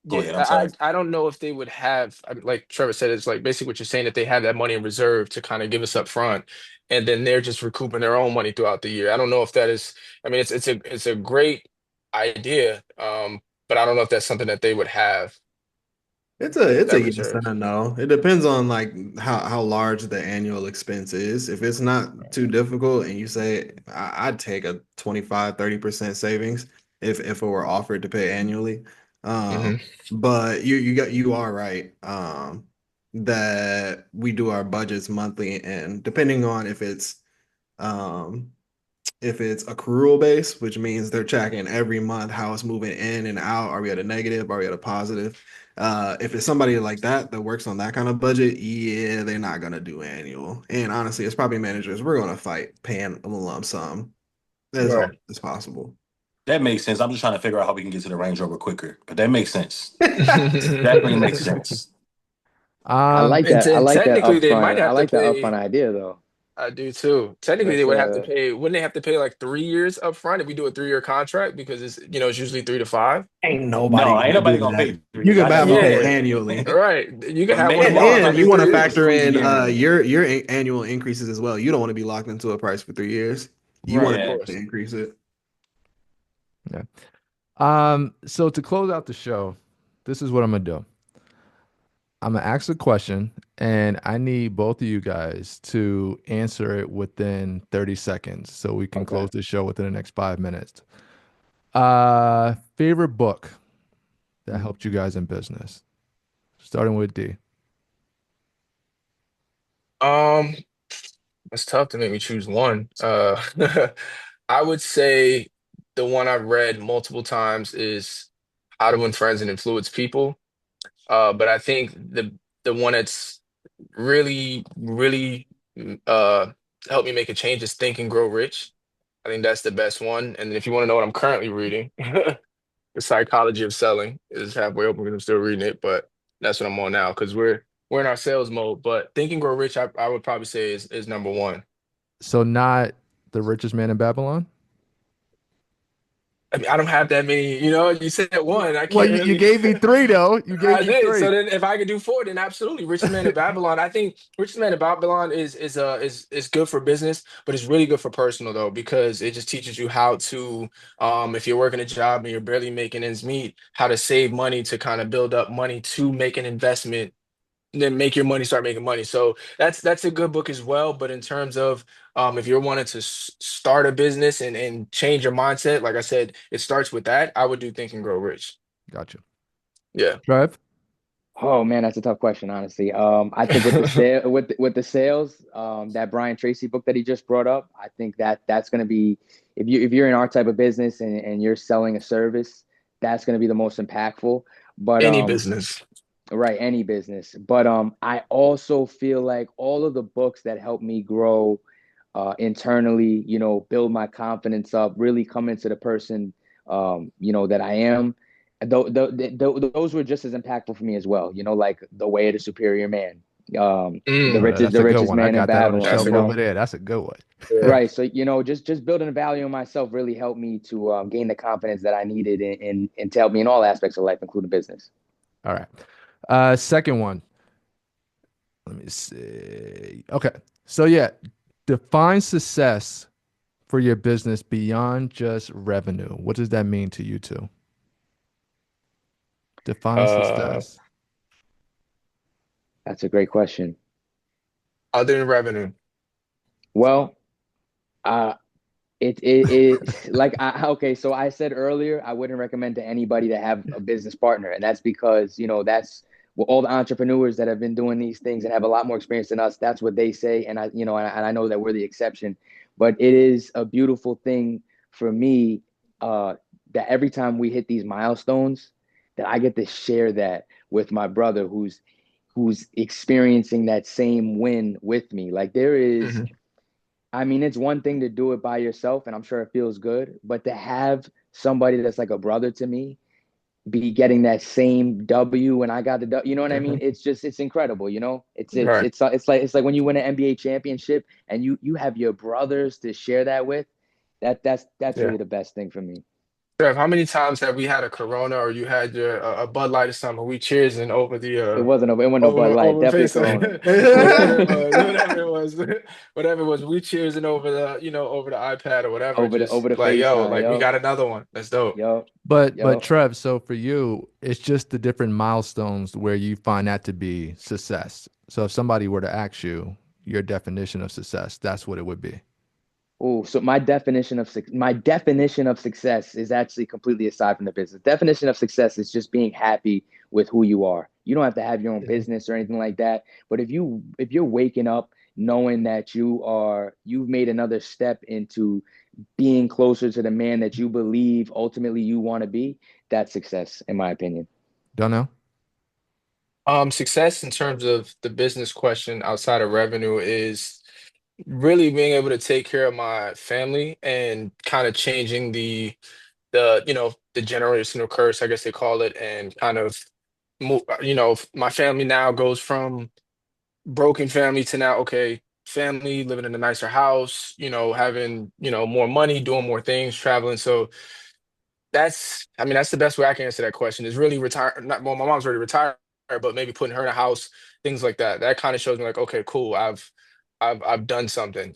Speaker 6: Go
Speaker 2: yeah.
Speaker 6: ahead. I'm sorry.
Speaker 2: I don't know if they would have, like Trevor said, it's like basically what you're saying, that they have that money in reserve to kind of give us up front, and then they're just recouping their own money throughout the year. I don't know if that is. I mean, it's a great idea, but I don't know if that's something that they would have,
Speaker 4: It's a
Speaker 2: that
Speaker 4: yes and
Speaker 2: reserve.
Speaker 4: a no. It depends on like how large the annual expense is. If it's not too difficult and you say I'd take a 25-30% savings if it were offered to pay annually. Um,
Speaker 2: Hmm.
Speaker 4: but you are right. That we do our budgets monthly, and depending on um if it's accrual based, which means they're tracking every month how it's moving in and out. Are we at a negative? Are we at a positive? If it's somebody like that that works on that kind of budget, yeah, they're not gonna do annual. And honestly, as property managers, we're gonna fight paying a lump sum as often
Speaker 2: Right.
Speaker 4: as possible.
Speaker 6: That makes sense. I'm just trying to figure out how we can get to the Range Rover quicker, but that makes sense. Definitely makes sense.
Speaker 3: I
Speaker 1: Um,
Speaker 3: like
Speaker 2: And,
Speaker 3: that. I
Speaker 2: and
Speaker 3: like that
Speaker 2: technically, they might
Speaker 3: upfront. I
Speaker 2: have to
Speaker 3: like that upfront
Speaker 2: pay.
Speaker 3: idea though.
Speaker 2: I do too. Technically, they
Speaker 3: That's
Speaker 2: would have to pay. Wouldn't they have to pay like 3 years up front if we do a 3-year contract? Because it's usually 3 to 5.
Speaker 4: Ain't nobody
Speaker 6: No, ain't
Speaker 4: gonna do
Speaker 6: nobody gonna
Speaker 4: that.
Speaker 6: pay three
Speaker 4: You
Speaker 6: years.
Speaker 4: can
Speaker 6: I
Speaker 4: have
Speaker 6: never
Speaker 4: them
Speaker 6: offer
Speaker 4: pay
Speaker 2: Yeah,
Speaker 6: it.
Speaker 4: annually.
Speaker 2: right. You can
Speaker 6: The
Speaker 2: have one of
Speaker 6: minimum
Speaker 2: them
Speaker 6: I'm
Speaker 2: locked
Speaker 4: And
Speaker 6: trying
Speaker 2: in
Speaker 6: to
Speaker 4: you
Speaker 2: for
Speaker 4: want
Speaker 2: three
Speaker 4: to
Speaker 6: do
Speaker 2: years.
Speaker 6: is
Speaker 4: factor
Speaker 6: freeze
Speaker 4: in
Speaker 6: the annual.
Speaker 4: your annual increases as well. You don't want to be locked into a price for 3 years. You
Speaker 2: Right,
Speaker 4: want
Speaker 2: of
Speaker 4: to
Speaker 6: Yeah.
Speaker 4: be able to
Speaker 2: course.
Speaker 4: increase it.
Speaker 1: yeah. So to close out the show, this is what I'm gonna do. I'm gonna ask a question, and I need both of you guys to answer it within 30 seconds, so we can
Speaker 3: Okay.
Speaker 1: close the show within the next 5 minutes. Favorite book that helped you guys in business, starting with D.
Speaker 2: Um, it's tough to make me choose one. I would say the one I've read multiple times is How to Win Friends and Influence People. But I think the one that's really, really helped me make a change is Think and Grow Rich. I think that's the best one. And if you want to know what I'm currently reading, The Psychology of Selling is halfway open because I'm still reading it, but that's what I'm on now because we're in our sales mode. But Think and Grow Rich, I would probably say is number one.
Speaker 1: So not The Richest Man in Babylon.
Speaker 2: I mean, I don't have that many, you said one. I
Speaker 1: Well,
Speaker 2: can't
Speaker 1: you
Speaker 2: really.
Speaker 1: gave me three though. You gave
Speaker 2: I
Speaker 1: me
Speaker 2: did.
Speaker 1: three.
Speaker 2: So then, if I could do four, then absolutely, Richest Man in Babylon. I think Richest Man in Babylon is good for business, but it's really good for personal though because it just teaches you how to, if you're working a job and you're barely making ends meet, how to save money to kind of build up money to make an investment then make your money start making money. So that's a good book as well. But in terms of if you're wanting to start a business and change your mindset, like I said, it starts with that. I would do Think and Grow Rich.
Speaker 1: Gotcha.
Speaker 2: Yeah.
Speaker 1: Trev?
Speaker 3: Oh man, that's a tough question, honestly. I think with the sale with the sales, that Brian Tracy book that he just brought up, I think that's going to be if you're in our type of business and you're selling a service, that's going to be the most impactful. But
Speaker 2: Any business.
Speaker 3: right, any business. But I also feel like all of the books that help me grow internally, build my confidence up, really come into the person that I am. Those were just as impactful for me as well. Like The Way of the Superior Man, the
Speaker 2: Mm,
Speaker 3: richest
Speaker 1: That's
Speaker 3: the
Speaker 1: a good
Speaker 3: richest
Speaker 1: one. I
Speaker 3: man in
Speaker 1: got that on the
Speaker 2: that's
Speaker 3: Babylon.
Speaker 2: a
Speaker 1: shelf
Speaker 2: good
Speaker 1: over
Speaker 2: one.
Speaker 1: there. That's a good one.
Speaker 2: Yeah.
Speaker 3: Right. So, just building a value in myself really helped me to gain the confidence that I needed and to help me in all aspects of life, including business.
Speaker 1: All right. Second one. Let me see. Okay. So yeah, define success for your business beyond just revenue. What does that mean to you two? Define
Speaker 2: Uh,
Speaker 1: success.
Speaker 3: That's a great question.
Speaker 2: Other than revenue.
Speaker 3: Well, uh, it like okay, so I said earlier I wouldn't recommend to anybody to have a business partner, and that's because that's what all the entrepreneurs that have been doing these things and have a lot more experience than us, that's what they say, and I know that we're the exception, but it is a beautiful thing for me that every time we hit these milestones, that I get to share that with my brother who's experiencing that same win with me. Like there is
Speaker 2: Hmm.
Speaker 3: I mean, it's one thing to do it by yourself, and I'm sure it feels good, but to have somebody that's like a brother to me be getting that same W when I got the W, you know what I mean? It's incredible,
Speaker 2: Right.
Speaker 3: It's like when you win an NBA championship and you have your brothers to share that with. That's
Speaker 2: Yeah.
Speaker 3: really the best thing for me.
Speaker 2: Trev, how many times have we had a Corona or you had your a Bud Light or something? We cheersing over the
Speaker 3: It wasn't no Bud Light,
Speaker 2: over
Speaker 3: definitely a
Speaker 2: face
Speaker 3: Corona.
Speaker 2: whatever it was, whatever it was. We cheersing over the over the iPad or whatever.
Speaker 3: over the
Speaker 2: Just
Speaker 3: over the
Speaker 2: like yo,
Speaker 3: FaceTime,
Speaker 2: like we
Speaker 3: yo,
Speaker 2: got another one. That's dope.
Speaker 3: yo,
Speaker 1: But
Speaker 3: yo.
Speaker 1: Trev, so for you, it's just the different milestones where you find that to be success. So if somebody were to ask you your definition of success, that's what it would be.
Speaker 3: Oh, so my definition of success is actually completely aside from the business. Definition of success is just being happy with who you are. You don't have to have your own
Speaker 2: Mhm.
Speaker 3: business or anything like that. But if you're waking up knowing that you've made another step into being closer to the man that you believe ultimately you want to be, that's success, in my opinion.
Speaker 1: Don't know?
Speaker 2: Success in terms of the business question outside of revenue is really being able to take care of my family and kind of changing the generational curse, I guess they call it, and kind of my family now goes from broken family to now, okay, family living in a nicer house, having, more money, doing more things, traveling. So I mean, that's the best way I can answer that question is really retire. Not, well, my mom's already retired, but maybe putting her in a house, things like that. That kind of shows me like, okay, cool. I've done something.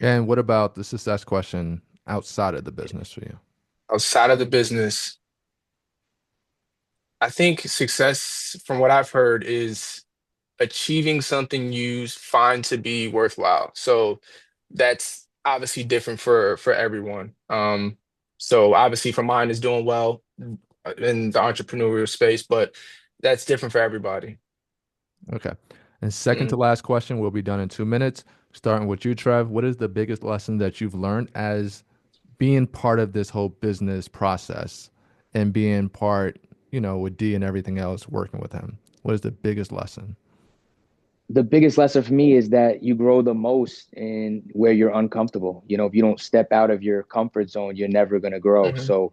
Speaker 1: And what about the success question outside of the business for you?
Speaker 2: Outside of the business. I think success, from what I've heard, is achieving something you find to be worthwhile. So that's obviously different for everyone. So obviously for mine is doing well in the entrepreneurial space, but that's different for everybody.
Speaker 1: Okay. And second to
Speaker 2: Mm.
Speaker 1: last question, we'll be done in 2 minutes. Starting with you, Trev. What is the biggest lesson that you've learned as being part of this whole business process and being part, with D and everything else, working with him? What is the biggest lesson?
Speaker 3: The biggest lesson for me is that you grow the most in where you're uncomfortable. If you don't step out of your comfort zone, you're never going to grow.
Speaker 2: Mhm.
Speaker 3: So,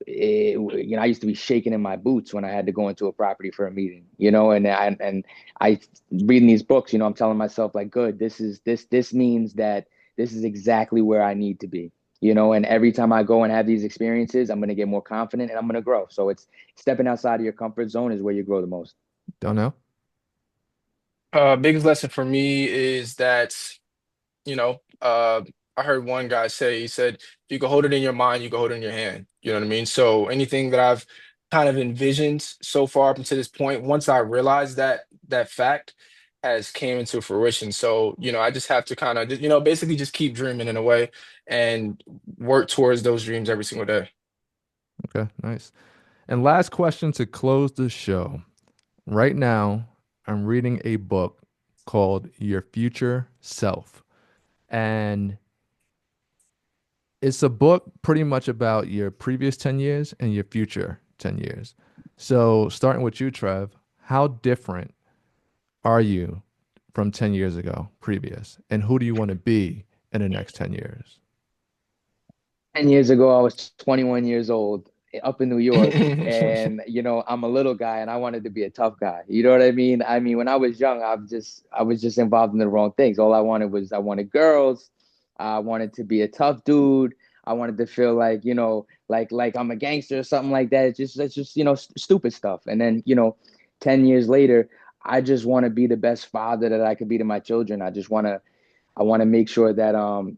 Speaker 3: I used to be shaking in my boots when I had to go into a property for a meeting, and I reading these books, I'm telling myself like, good, this means that this is exactly where I need to be. And every time I go and have these experiences, I'm going to get more confident and I'm going to grow. So it's stepping outside of your comfort zone is where you grow the most.
Speaker 1: Don't know.
Speaker 2: Biggest lesson for me is that, you know, uh, I heard one guy say, he said, if you can hold it in your mind, you can hold it in your hand. You know what I mean? So anything that I've kind of envisioned so far up until this point, once I realized that fact has came into fruition. So, I just have to kind of, basically just keep dreaming in a way and work towards those dreams every single day.
Speaker 1: Okay, nice. And last question to close the show. Right now, I'm reading a book called Your Future Self. And it's a book pretty much about your previous 10 years and your future 10 years. So, starting with you, Trev, how different are you from 10 years ago, previous? And who do you want to be in the next 10 years?
Speaker 3: 10 years ago, I was 21 years old up in New York. And, I'm a little guy and I wanted to be a tough guy. You know what I mean? I mean, when I was young, I was just involved in the wrong things. All I wanted girls. I wanted to be a tough dude. I wanted to feel like, like I'm a gangster or something like that. It's just, stupid stuff. And then, 10 years later, I just want to be the best father that I could be to my children. I want to make sure that I'm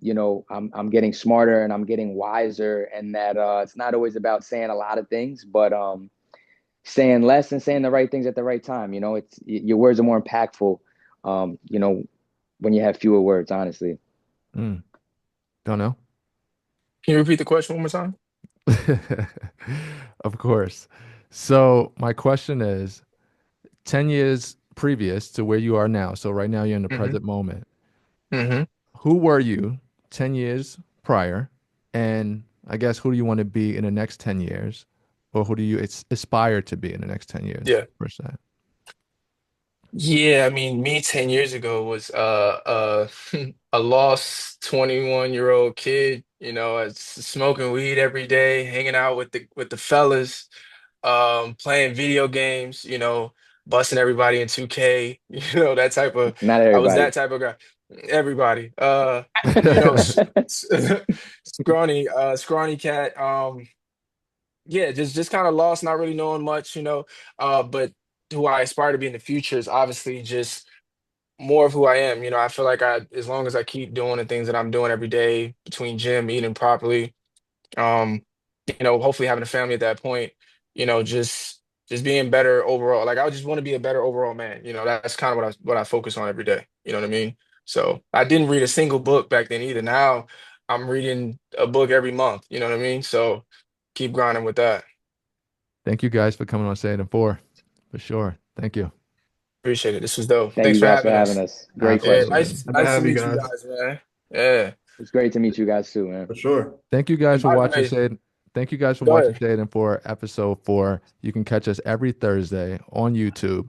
Speaker 3: getting smarter and I'm getting wiser, and that it's not always about saying a lot of things, but saying less and saying the right things at the right time. It's your words are more impactful, um, you know, when you have fewer words, honestly.
Speaker 1: Mm, don't know.
Speaker 2: Can you repeat the question one more time?
Speaker 1: Of course. So, my question is 10 years previous to where you are now. So, right now, you're in the
Speaker 2: Hmm.
Speaker 1: present moment.
Speaker 2: Hmm.
Speaker 1: Who were you 10 years prior? And I guess who do you want to be in the next 10 years? Or who do you aspire to be in the next 10 years,
Speaker 2: Yeah.
Speaker 1: per se?
Speaker 2: Yeah, I mean, me 10 years ago was a lost 21-year-old kid, smoking weed every day, hanging out with the fellas, playing video games, busting everybody in 2K, that type of
Speaker 3: Not
Speaker 2: I was
Speaker 3: everybody.
Speaker 2: that type of guy. Everybody. S- scrawny cat. Yeah, just kind of lost, not really knowing much, but who I aspire to be in the future is obviously just more of who I am. I feel like as long as I keep doing the things that I'm doing every day between gym, eating properly, um, hopefully having a family at that point, just being better overall. Like I would just want to be a better overall man. That's kind of what I focus on every day. You know what I mean? So I didn't read a single book back then either. Now I'm reading a book every month. You know what I mean? So keep grinding with that.
Speaker 1: Thank you guys for coming on Say It in Four. For sure. Thank you.
Speaker 2: Appreciate it. This was dope.
Speaker 3: Thank
Speaker 2: Thanks
Speaker 3: you
Speaker 2: for
Speaker 3: guys for
Speaker 2: having
Speaker 3: having
Speaker 2: us.
Speaker 3: us. Great
Speaker 2: Yeah,
Speaker 1: Absolutely.
Speaker 3: questions.
Speaker 2: nice,
Speaker 4: Good to
Speaker 2: nice to
Speaker 4: have you
Speaker 2: meet you
Speaker 4: guys.
Speaker 2: guys, man. Yeah.
Speaker 3: It's great to meet you guys too, man.
Speaker 4: For sure.
Speaker 1: Thank you guys
Speaker 2: And
Speaker 1: for
Speaker 2: by the
Speaker 1: watching
Speaker 2: way,
Speaker 1: Say It. Thank you guys for
Speaker 2: go
Speaker 1: watching
Speaker 2: ahead.
Speaker 1: Say It in Four, episode 4. You can catch us every Thursday on YouTube.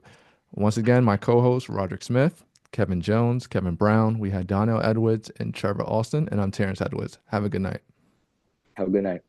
Speaker 1: Once again, my co-host Roderick Smith, Kevin Jones, Kevin Brown. We had Donnell Edwards and Trevor Alston, and I'm Terrence Edwards. Have a good night.
Speaker 3: Have a good night.